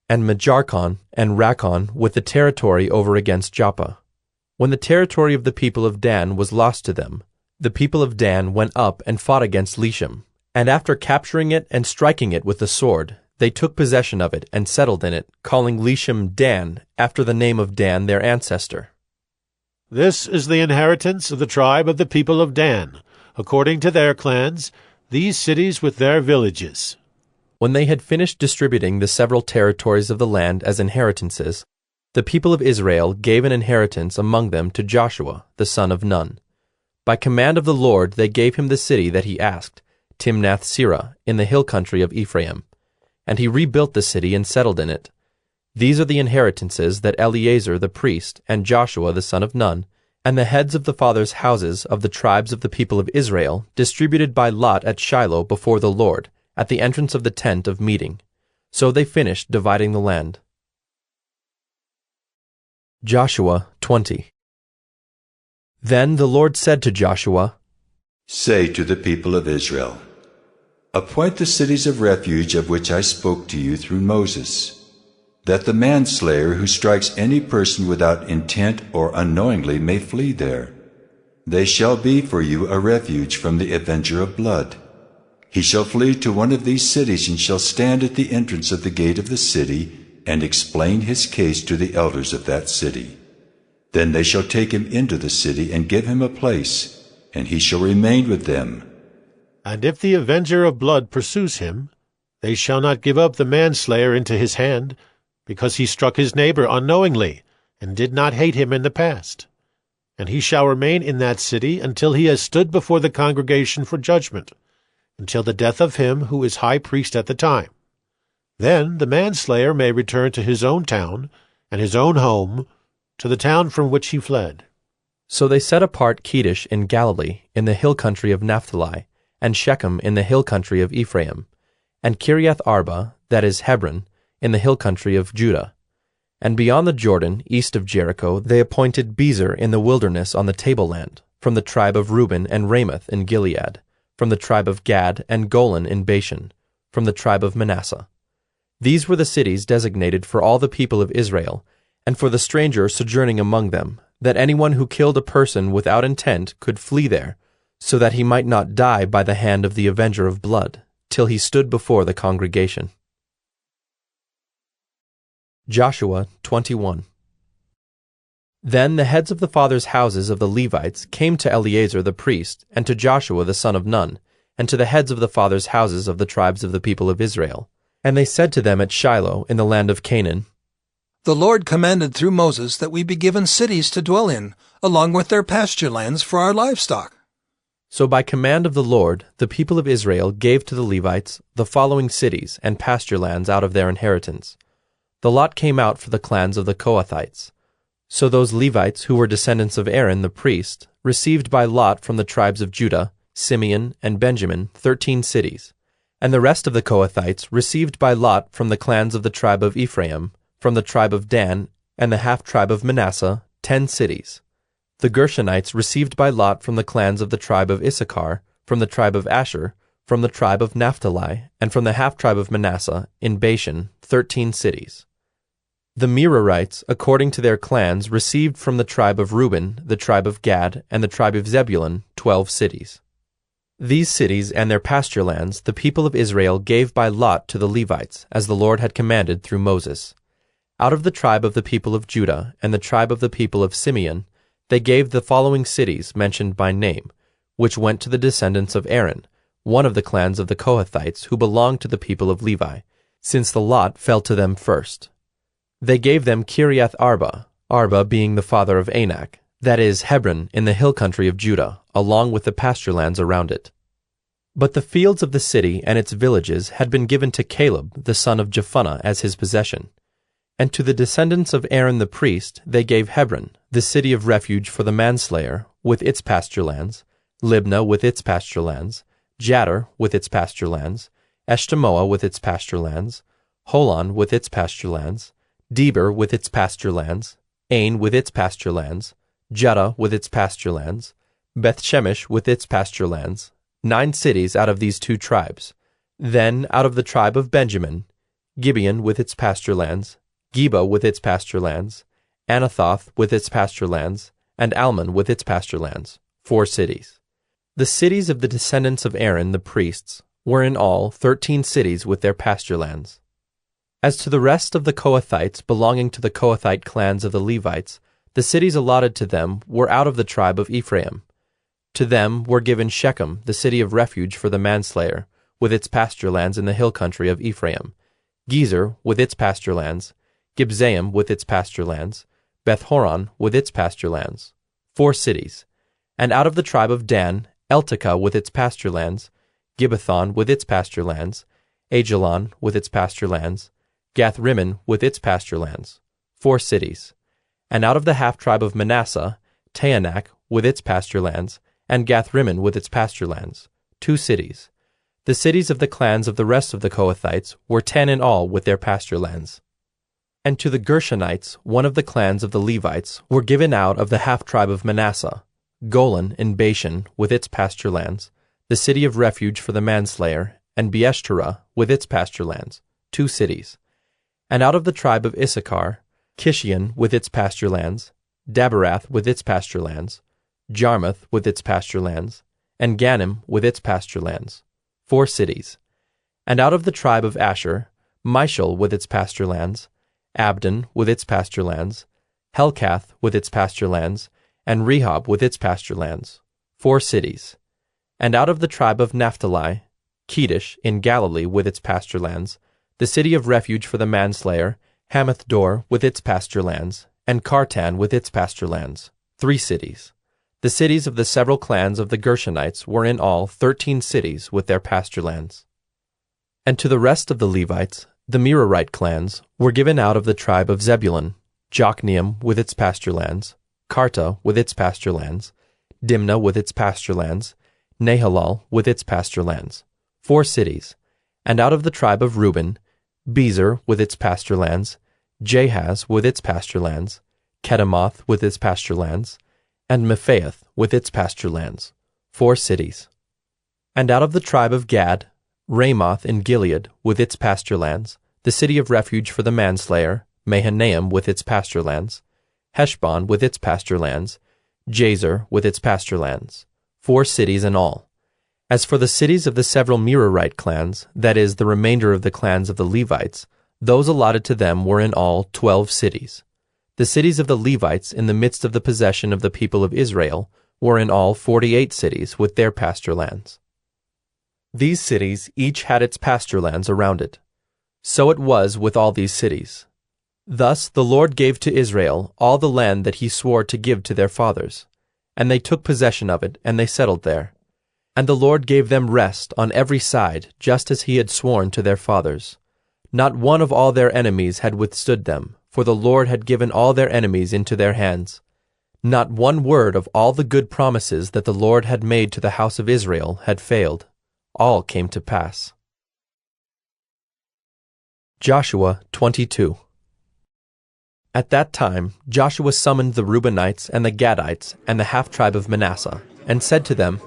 and Majarkon and Rakkon with the territory over against Joppa. When the territory of the people of Dan was lost to them, the people of Dan went up and fought against Leshem, and after capturing it and striking it with the sword, They took possession of it and settled in it, calling Leshem Dan, after the name of Dan their ancestor. This is the inheritance of the tribe of the people of Dan, according to their clans, these cities with their villages. When they had finished distributing the several territories of the land as inheritances, the people of Israel gave an inheritance among them to Joshua, the son of Nun. By command of the Lord they gave him the city that he asked, Timnath-Serah, in the hill country of Ephraim. And he rebuilt the city and settled in it. These are the inheritances that Eleazar the priest and Joshua the son of Nun, and the heads of the fathers' houses of the tribes of the people of Israel distributed by lot at Shiloh before the Lord, at the entrance of the tent of meeting. So they finished dividing the land. Joshua 20. Then the Lord said to Joshua, Say to the people of Israel, Appoint the cities of refuge of which I spoke to you through Moses, that the manslayer who strikes any person without intent or unknowingly may flee there. They shall be for you a refuge from the avenger of blood. He shall flee to one of these cities and shall stand at the entrance of the gate of the city and explain his case to the elders of that city. Then they shall take him into the city and give him a place, and he shall remain with them. And if the avenger of blood pursues him, they shall not give up the manslayer into his hand, because he struck his neighbor unknowingly, and did not hate him in the past. And he shall remain in that city until he has stood before the congregation for judgment, until the death of him who is high priest at the time. Then the manslayer may return to his own town, and his own home, to the town from which he fled. So they set apart Kedesh in Galilee, in the hill country of Naphtali, and Shechem in the hill country of Ephraim, and Kiriath Arba, that is Hebron, in the hill country of Judah. And beyond the Jordan, east of Jericho, they appointed Bezer in the wilderness on the tableland, from the tribe of Reuben, and Ramoth in Gilead, from the tribe of Gad, and Golan in Bashan, from the tribe of Manasseh. These were the cities designated for all the people of Israel, and for the stranger sojourning among them, that anyone who killed a person without intent could flee there, so that he might not die by the hand of the avenger of blood, till he stood before the congregation. Joshua 21. Then the heads of the fathers' houses of the Levites came to Eleazar the priest, and to Joshua the son of Nun, and to the heads of the fathers' houses of the tribes of the people of Israel. And they said to them at Shiloh in the land of Canaan, The Lord commanded through Moses that we be given cities to dwell in, along with their pasture lands for our livestock. So by command of the Lord, the people of Israel gave to the Levites the following cities and pasture lands out of their inheritance. The lot came out for the clans of the Kohathites. So those Levites who were descendants of Aaron the priest received by lot from the tribes of Judah, Simeon, and Benjamin 13 cities, and the rest of the Kohathites received by lot from the clans of the tribe of Ephraim, from the tribe of Dan, and the half-tribe of Manasseh 10 cities. The Gershonites received by lot from the clans of the tribe of Issachar, from the tribe of Asher, from the tribe of Naphtali, and from the half-tribe of Manasseh in Bashan 13 cities. The Merarites, according to their clans, received from the tribe of Reuben, the tribe of Gad, and the tribe of Zebulun 12 cities. These cities and their pasture lands the people of Israel gave by lot to the Levites, as the Lord had commanded through Moses. Out of the tribe of the people of Judah and the tribe of the people of Simeon, they gave the following cities mentioned by name, which went to the descendants of Aaron, one of the clans of the Kohathites who belonged to the people of Levi, since the lot fell to them first. They gave them Kiriath Arba, Arba being the father of Anak, that is, Hebron in the hill country of Judah, along with the pasture lands around it. But the fields of the city and its villages had been given to Caleb, the son of Jephunneh, as his possession. And to the descendants of Aaron the priest they gave Hebron, the city of refuge for the manslayer, with its pasture lands, Libnah with its pasture lands, Jattir with its pasture lands, Eshtemoa with its pasture lands, Holon with its pasture lands, Deber with its pasture lands, Ain with its pasture lands, Judah with its pasture lands, Bethshemesh with its pasture lands, 9 cities out of these 2 tribes. Then out of the tribe of Benjamin, Gibeon with its pasture lands, Geba with its pasture lands, Anathoth with its pasture lands, and Almon with its pasture lands, 4 cities. The cities of the descendants of Aaron the priests were in all 13 cities with their pasture lands. As to the rest of the Kohathites belonging to the Kohathite clans of the Levites, the cities allotted to them were out of the tribe of Ephraim. To them were given Shechem, the city of refuge for the manslayer, with its pasture lands in the hill country of Ephraim, Gezer with its pasture lands, Gibzaim with its pasture lands, Beth-horon with its pasture lands, 4 cities. And out of the tribe of Dan, Eltekeh with its pasture lands, Gibbethon with its pasture lands, Ajalon with its pasture lands, Gath-rimmon with its pasture lands, 4 cities. And out of the half-tribe of Manasseh, Taanach with its pasture lands, and Gath-rimmon with its pasture lands, 2 cities. The cities of the clans of the rest of the Kohathites were 10 in all with their pasture lands. And to the Gershonites, one of the clans of the Levites, were given out of the half-tribe of Manasseh, Golan in Bashan with its pasture lands, the city of refuge for the manslayer, and Beeshterah with its pasture lands, 2 cities. And out of the tribe of Issachar, Kishion with its pasture lands, Daberath with its pasture lands, Jarmuth with its pasture lands, and Ganim with its pasture lands, 4 cities. And out of the tribe of Asher, Mishal with its pasture lands, Abdon with its pasture lands, Helkath with its pasture lands, and Rehob with its pasture lands, 4 cities. And out of the tribe of Naphtali, Kedesh in Galilee with its pasture lands, the city of refuge for the manslayer, Hamath-dor with its pasture lands, and Kartan with its pasture lands, 3 cities. The cities of the several clans of the Gershonites were in all 13 cities with their pasture lands. And to the rest of the Levites, the Merarite clans, were given out of the tribe of Zebulun, Jokneam with its pasture lands, Karta with its pasture lands, Dimnah with its pasture lands, Nahalal with its pasture lands, 4 cities. And out of the tribe of Reuben, Bezer with its pasture lands, Jahaz with its pasture lands, Kedemoth with its pasture lands, and Mephaath with its pasture lands, 4 cities. And out of the tribe of Gad, Ramoth in Gilead with its pasture lands, the city of refuge for the manslayer, Mahanaim with its pasture lands, Heshbon with its pasture lands, Jazer with its pasture lands, 4 cities in all. As for the cities of the several Merarite clans, that is, the remainder of the clans of the Levites, those allotted to them were in all 12 cities. The cities of the Levites in the midst of the possession of the people of Israel were in all 48 cities with their pasture lands. These cities each had its pasture lands around it. So it was with all these cities. Thus the Lord gave to Israel all the land that he swore to give to their fathers, and they took possession of it, and they settled there. And the Lord gave them rest on every side, just as he had sworn to their fathers. Not one of all their enemies had withstood them, for the Lord had given all their enemies into their hands. Not one word of all the good promises that the Lord had made to the house of Israel had failed. All came to pass. Joshua 22. At that time Joshua summoned the Reubenites and the Gadites and the half-tribe of Manasseh, and said to them,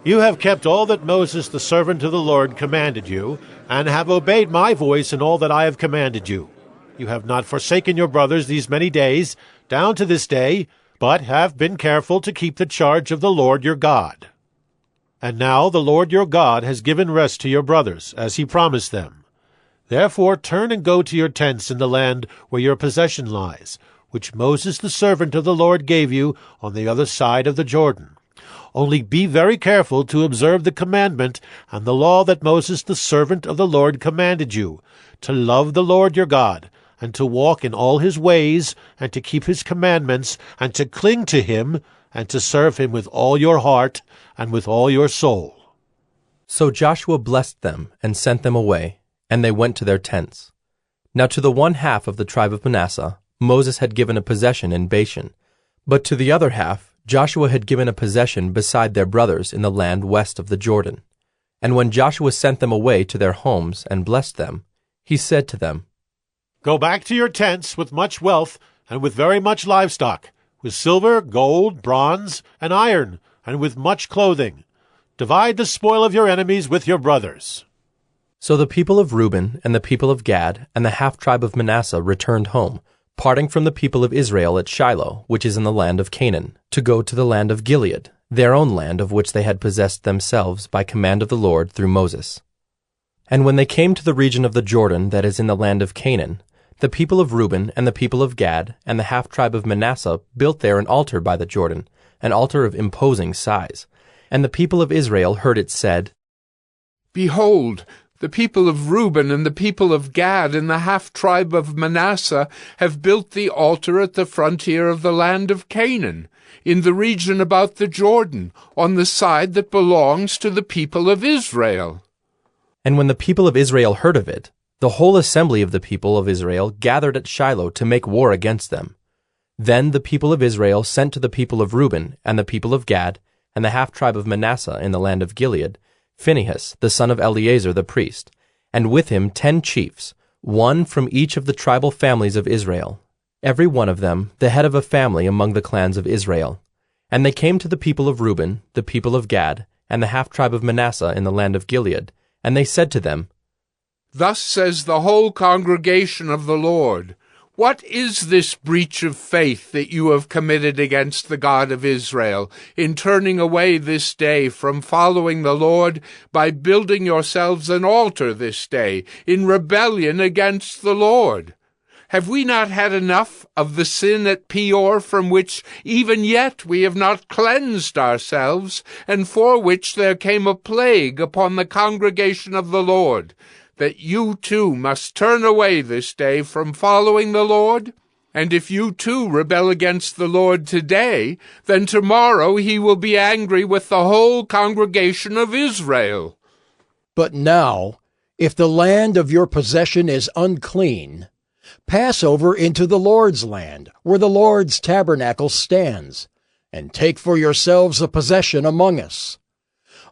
You have kept all that Moses the servant of the Lord commanded you, and have obeyed my voice in all that I have commanded you. You have not forsaken your brothers these many days, down to this day, but have been careful to keep the charge of the Lord your God. And now the Lord your God has given rest to your brothers, as he promised them. Therefore turn and go to your tents in the land where your possession lies, which Moses the servant of the Lord gave you on the other side of the Jordan. Only be very careful to observe the commandment and the law that Moses the servant of the Lord commanded you, to love the Lord your God, and to walk in all his ways, and to keep his commandments, and to cling to him, and to serve him with all your heart and with all your soul. So Joshua blessed them and sent them away, and they went to their tents. Now to the one half of the tribe of Manasseh Moses had given a possession in Bashan, but to the other half Joshua had given a possession beside their brothers in the land west of the Jordan. And when Joshua sent them away to their homes and blessed them, he said to them, Go back to your tents with much wealth and with very much livestock, with silver, gold, bronze, and iron, and with much clothing. Divide the spoil of your enemies with your brothers. So the people of Reuben and the people of Gad and the half-tribe of Manasseh returned home, parting from the people of Israel at Shiloh, which is in the land of Canaan, to go to the land of Gilead, their own land of which they had possessed themselves by command of the Lord through Moses. And when they came to the region of the Jordan that is in the land of Canaan, the people of Reuben and the people of Gad and the half-tribe of Manasseh built there an altar by the Jordan, an altar of imposing size. And the people of Israel heard it said, Behold, the people of Reuben and the people of Gad and the half-tribe of Manasseh have built the altar at the frontier of the land of Canaan, in the region about the Jordan, on the side that belongs to the people of Israel. And when the people of Israel heard of it, the whole assembly of the people of Israel gathered at Shiloh to make war against them. Then the people of Israel sent to the people of Reuben and the people of Gad and the half-tribe of Manasseh in the land of Gilead, Phinehas, the son of Eleazar the priest, and with him 10 chiefs, one from each of the tribal families of Israel, every one of them the head of a family among the clans of Israel. And they came to the people of Reuben, the people of Gad, and the half-tribe of Manasseh in the land of Gilead, and they said to them, Thus says the whole congregation of the Lord, What is this breach of faith that you have committed against the God of Israel, in turning away this day from following the Lord by building yourselves an altar this day, in rebellion against the Lord? Have we not had enough of the sin at Peor, from which even yet we have not cleansed ourselves, and for which there came a plague upon the congregation of the Lord, that you too must turn away this day from following the Lord? And if you too rebel against the Lord today, then tomorrow he will be angry with the whole congregation of Israel. But now, if the land of your possession is unclean, pass over into the Lord's land, where the Lord's tabernacle stands, and take for yourselves a possession among us.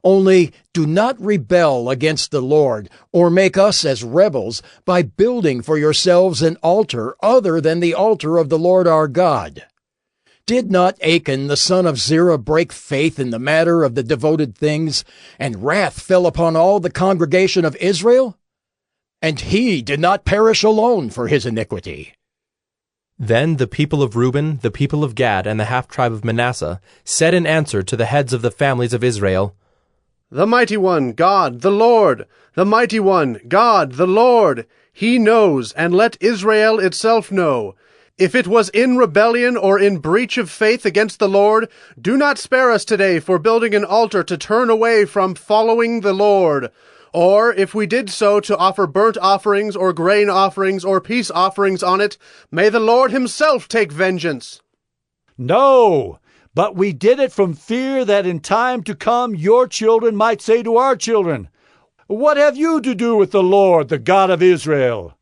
Only do not rebel against the Lord, or make us as rebels, by building for yourselves an altar other than the altar of the Lord our God. Did not Achan the son of Zerah break faith in the matter of the devoted things, and wrath fell upon all the congregation of Israel? And he did not perish alone for his iniquity. Then the people of Reuben, the people of Gad, and the half-tribe of Manasseh said in answer to the heads of the families of Israel, The mighty one, God, the Lord, the mighty one, God, the Lord, he knows, and let Israel itself know. If it was in rebellion or in breach of faith against the Lord, do not spare us today for building an altar to turn away from following the Lord. Or, if we did so to offer burnt offerings or grain offerings or peace offerings on it, may the Lord himself take vengeance. No, but we did it from fear that in time to come your children might say to our children, What have you to do with the Lord, the God of Israel?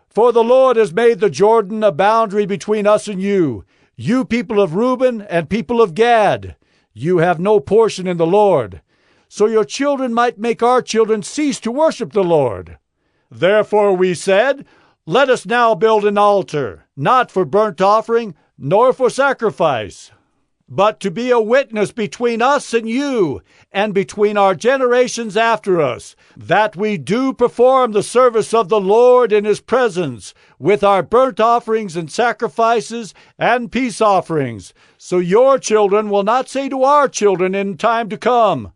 For the Lord has made the Jordan a boundary between us and you people of Reuben and people of Gad. You have no portion in the Lord. So your children might make our children cease to worship the Lord. Therefore we said, Let us now build an altar, not for burnt offering, nor for sacrifice, but to be a witness between us and you, and between our generations after us, that we do perform the service of the Lord in his presence, with our burnt offerings and sacrifices and peace offerings, so your children will not say to our children in time to come,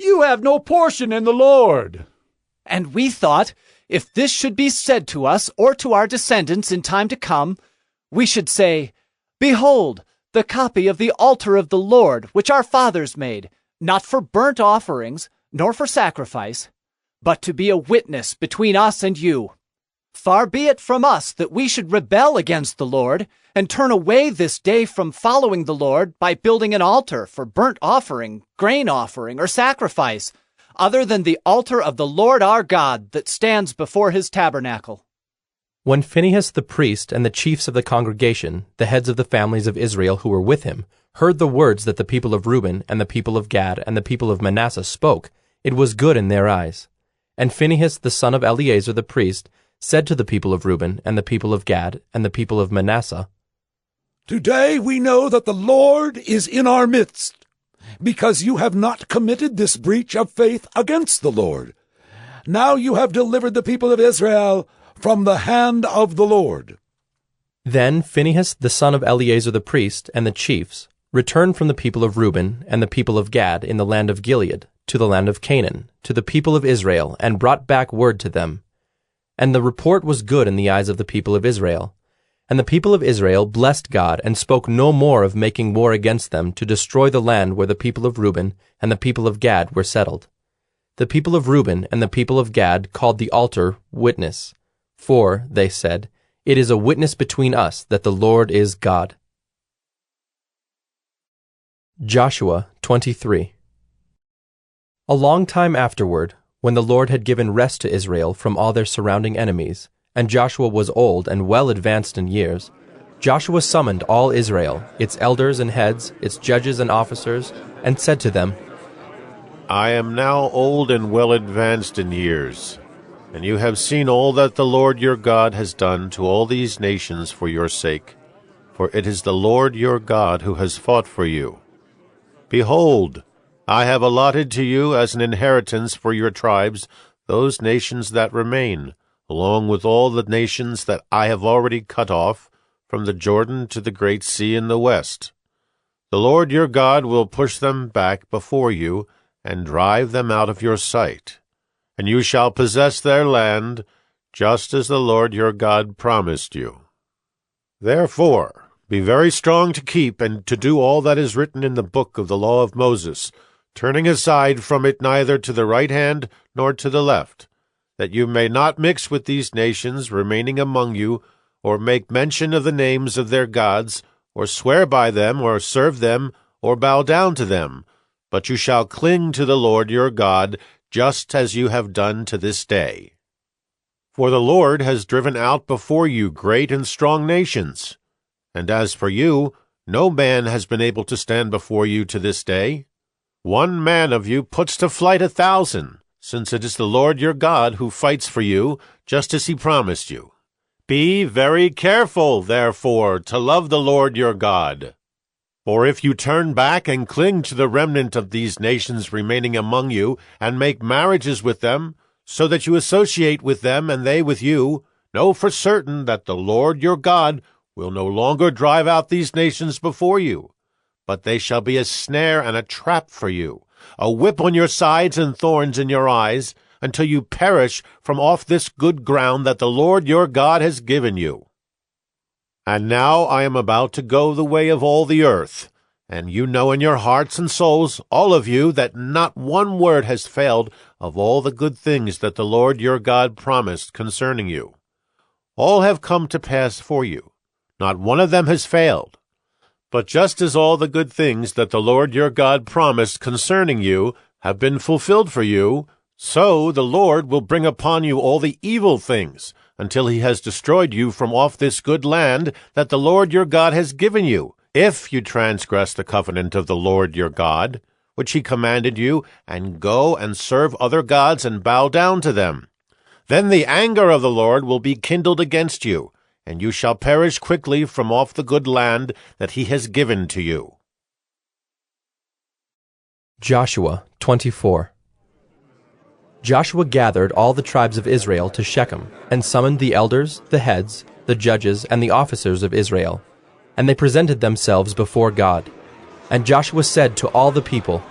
You have no portion in the Lord. And we thought, if this should be said to us or to our descendants in time to come, we should say, Behold, the copy of the altar of the Lord, which our fathers made, not for burnt offerings, nor for sacrifice, but to be a witness between us and you. Far be it from us that we should rebel against the Lord, and turn away this day from following the Lord by building an altar for burnt offering, grain offering, or sacrifice, other than the altar of the Lord our God that stands before his tabernacle. When Phinehas the priest and the chiefs of the congregation, the heads of the families of Israel who were with him, heard the words that the people of Reuben and the people of Gad and the people of Manasseh spoke, it was good in their eyes. And Phinehas the son of Eleazar the priest said to the people of Reuben and the people of Gad and the people of Manasseh, Today we know that the Lord is in our midst, because you have not committed this breach of faith against the Lord. Now you have delivered the people of Israel from the hand of the Lord. Then Phinehas the son of Eleazar the priest and the chiefs returned from the people of Reuben and the people of Gad in the land of Gilead to the land of Canaan, to the people of Israel, and brought back word to them. And the report was good in the eyes of the people of Israel. And the people of Israel blessed God, and spoke no more of making war against them to destroy the land where the people of Reuben and the people of Gad were settled. The people of Reuben and the people of Gad called the altar Witness. For, they said, it is a witness between us that the Lord is God. Joshua 23. A long time afterward, when the Lord had given rest to Israel from all their surrounding enemies, and Joshua was old and well advanced in years, Joshua summoned all Israel, its elders and heads, its judges and officers, and said to them, I am now old and well advanced in years, and you have seen all that the Lord your God has done to all these nations for your sake, for it is the Lord your God who has fought for you. Behold, I have allotted to you as an inheritance for your tribes those nations that remain, along with all the nations that I have already cut off, from the Jordan to the great sea in the west. The Lord your God will push them back before you, and drive them out of your sight. And you shall possess their land, just as the Lord your God promised you. Therefore, be very strong to keep and to do all that is written in the book of the law of Moses, turning aside from it neither to the right hand nor to the left, that you may not mix with these nations remaining among you, or make mention of the names of their gods, or swear by them, or serve them, or bow down to them, but you shall cling to the Lord your God, just as you have done to this day. For the Lord has driven out before you great and strong nations, and as for you, no man has been able to stand before you to this day. One man of you puts to flight 1,000, since it is the Lord your God who fights for you, just as he promised you. Be very careful, therefore, to love the Lord your God. For if you turn back and cling to the remnant of these nations remaining among you, and make marriages with them, so that you associate with them and they with you, know for certain that the Lord your God will no longer drive out these nations before you, but they shall be a snare and a trap for you, a whip on your sides and thorns in your eyes, until you perish from off this good ground that the Lord your God has given you. And now I am about to go the way of all the earth, and you know in your hearts and souls, all of you, that not one word has failed of all the good things that the Lord your God promised concerning you. All have come to pass for you. Not one of them has failed. But just as all the good things that the Lord your God promised concerning you have been fulfilled for you, so the Lord will bring upon you all the evil things, until he has destroyed you from off this good land that the Lord your God has given you, if you transgress the covenant of the Lord your God, which he commanded you, and go and serve other gods and bow down to them. Then the anger of the Lord will be kindled against you, and you shall perish quickly from off the good land that he has given to you. Joshua 24. Joshua gathered all the tribes of Israel to Shechem, and summoned the elders, the heads, the judges, and the officers of Israel. And they presented themselves before God. And Joshua said to all the people,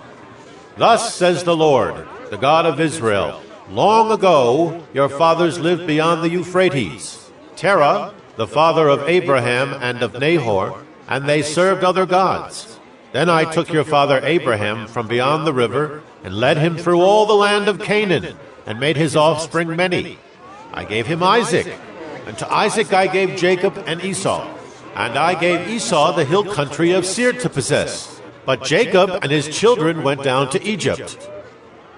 Thus says the Lord, the God of Israel, long ago your fathers lived beyond the Euphrates, Terah, the father of Abraham and of Nahor, and they served other gods. Then I took your father Abraham from beyond the river, and led him through all the land of Canaan, and made his offspring many. I gave him Isaac, and to Isaac I gave Jacob and Esau. And I gave Esau the hill country of Seir to possess. But Jacob and his children went down to Egypt.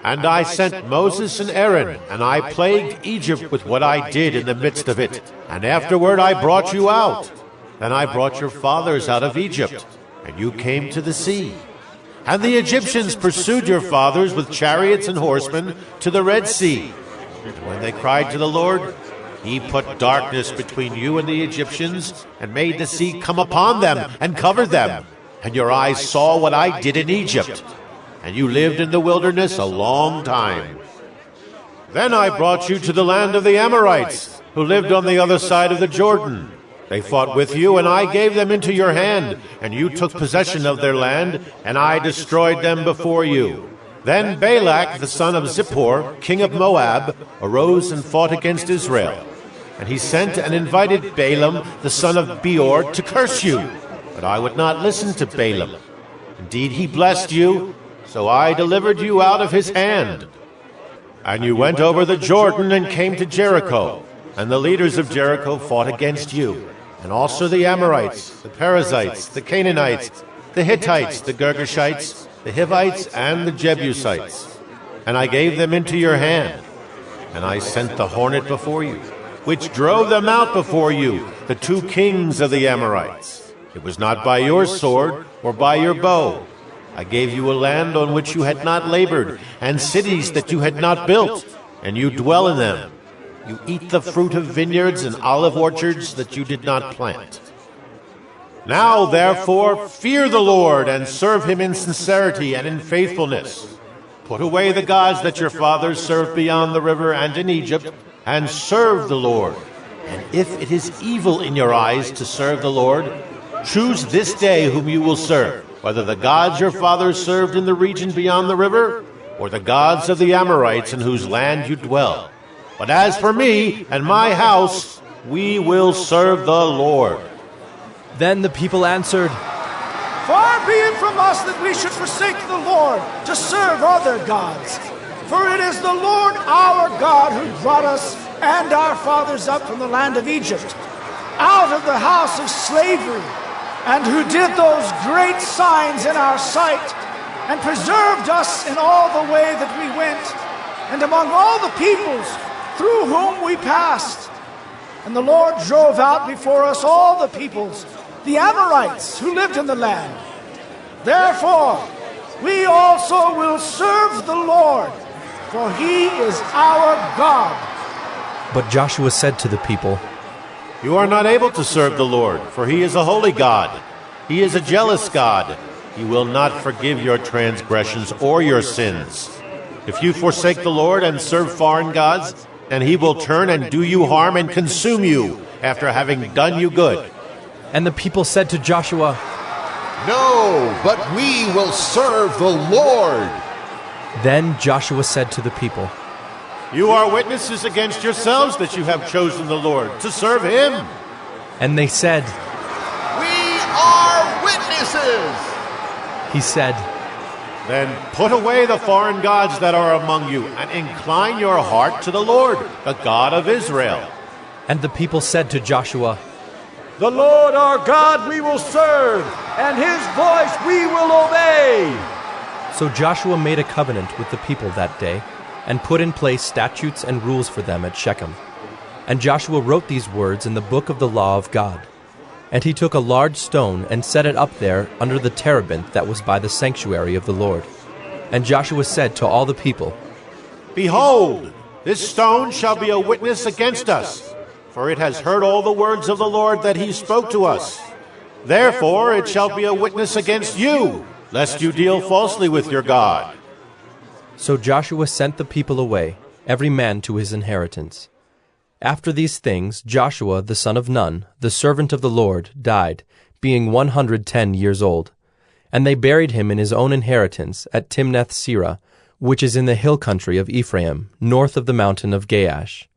And I sent Moses and Aaron, and I plagued Egypt with what I did in the midst of it. And afterward I brought you out. Then I brought your fathers out of Egypt, and you came to the sea. And the Egyptians pursued your fathers with chariots and horsemen to the Red Sea. And when they cried to the Lord, he put darkness between you and the Egyptians, and made the sea come upon them and covered them. And your eyes saw what I did in Egypt. And you lived in the wilderness a long time. Then I brought you to the land of the Amorites, who lived on the other side of the Jordan. They fought with you, and I gave them into your hand, and you took possession of their land, and I destroyed them before you. Then Balak the son of Zippor, king of Moab, arose and fought against Israel. And he sent and invited Balaam the son of Beor to curse you. But I would not listen to Balaam. Indeed, he blessed you, so I delivered you out of his hand. And you went over the Jordan and came to Jericho. And the leaders of Jericho fought against you, and also the Amorites, the Perizzites, the Canaanites, the Hittites, the Girgashites, the Hivites, and the Jebusites. And I gave them into your hand. And I sent the hornet before you, which drove them out before you, the 2 kings of the Amorites. It was not by your sword or by your bow. I gave you a land on which you had not labored, and cities that you had not built, and you dwell in them. You eat the fruit of vineyards and olive orchards that you did not plant. Now, therefore, fear the Lord and serve him in sincerity and in faithfulness. Put away the gods that your fathers served beyond the river and in Egypt, and serve the Lord. And if it is evil in your eyes to serve the Lord, choose this day whom you will serve, whether the gods your fathers served in the region beyond the river, or the gods of the Amorites in whose land you dwell. But as for me and my house, we will serve the Lord. Then the people answered, Far be it from us that we should forsake the Lord to serve other gods. For it is the Lord our God who brought us and our fathers up from the land of Egypt, out of the house of slavery, and who did those great signs in our sight, and preserved us in all the way that we went, and among all the peoples through whom we passed. And the Lord drove out before us all the peoples, the Amorites who lived in the land. Therefore, we also will serve the Lord, for he is our God. But Joshua said to the people, You are not able to serve the Lord, for he is a holy God. He is a jealous God. He will not forgive your transgressions or your sins. If you forsake the Lord and serve foreign gods, then he will turn and do you harm and consume you after having done you good. And the people said to Joshua, No, but we will serve the Lord. Then Joshua said to the people, You are witnesses against yourselves that you have chosen the Lord to serve him. And they said, We are witnesses. He said, Then put away the foreign gods that are among you, and incline your heart to the Lord, the God of Israel. And the people said to Joshua, The Lord our God we will serve, and his voice we will obey. So Joshua made a covenant with the people that day, and put in place statutes and rules for them at Shechem. And Joshua wrote these words in the book of the law of God. And he took a large stone and set it up there under the terebinth that was by the sanctuary of the Lord. And Joshua said to all the people, Behold, this stone shall be a witness against us, for it has heard all the words of the Lord that he spoke to us. Therefore it shall be a witness against you, lest you deal falsely with your God. So Joshua sent the people away, every man to his inheritance. After these things, Joshua the son of Nun, the servant of the Lord, died, being 110 years old. And they buried him in his own inheritance at Timnath-Serah, which is in the hill country of Ephraim, north of the mountain of Gaash.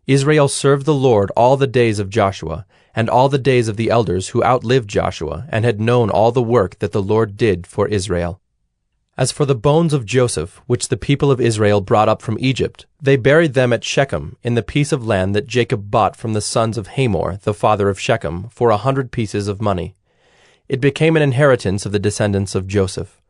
Israel served the Lord all the days of Joshua, and all the days of the elders who outlived Joshua, and had known all the work that the Lord did for Israel. As for the bones of Joseph, which the people of Israel brought up from Egypt, they buried them at Shechem, in the piece of land that Jacob bought from the sons of Hamor, the father of Shechem, for 100 pieces of money. It became an inheritance of the descendants of Joseph.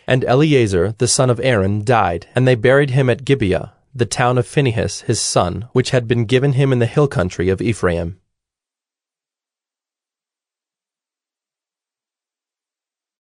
And Eleazar, the son of Aaron, died, and they buried him at Gibeah, the town of Phinehas his son, which had been given him in the hill country of Ephraim.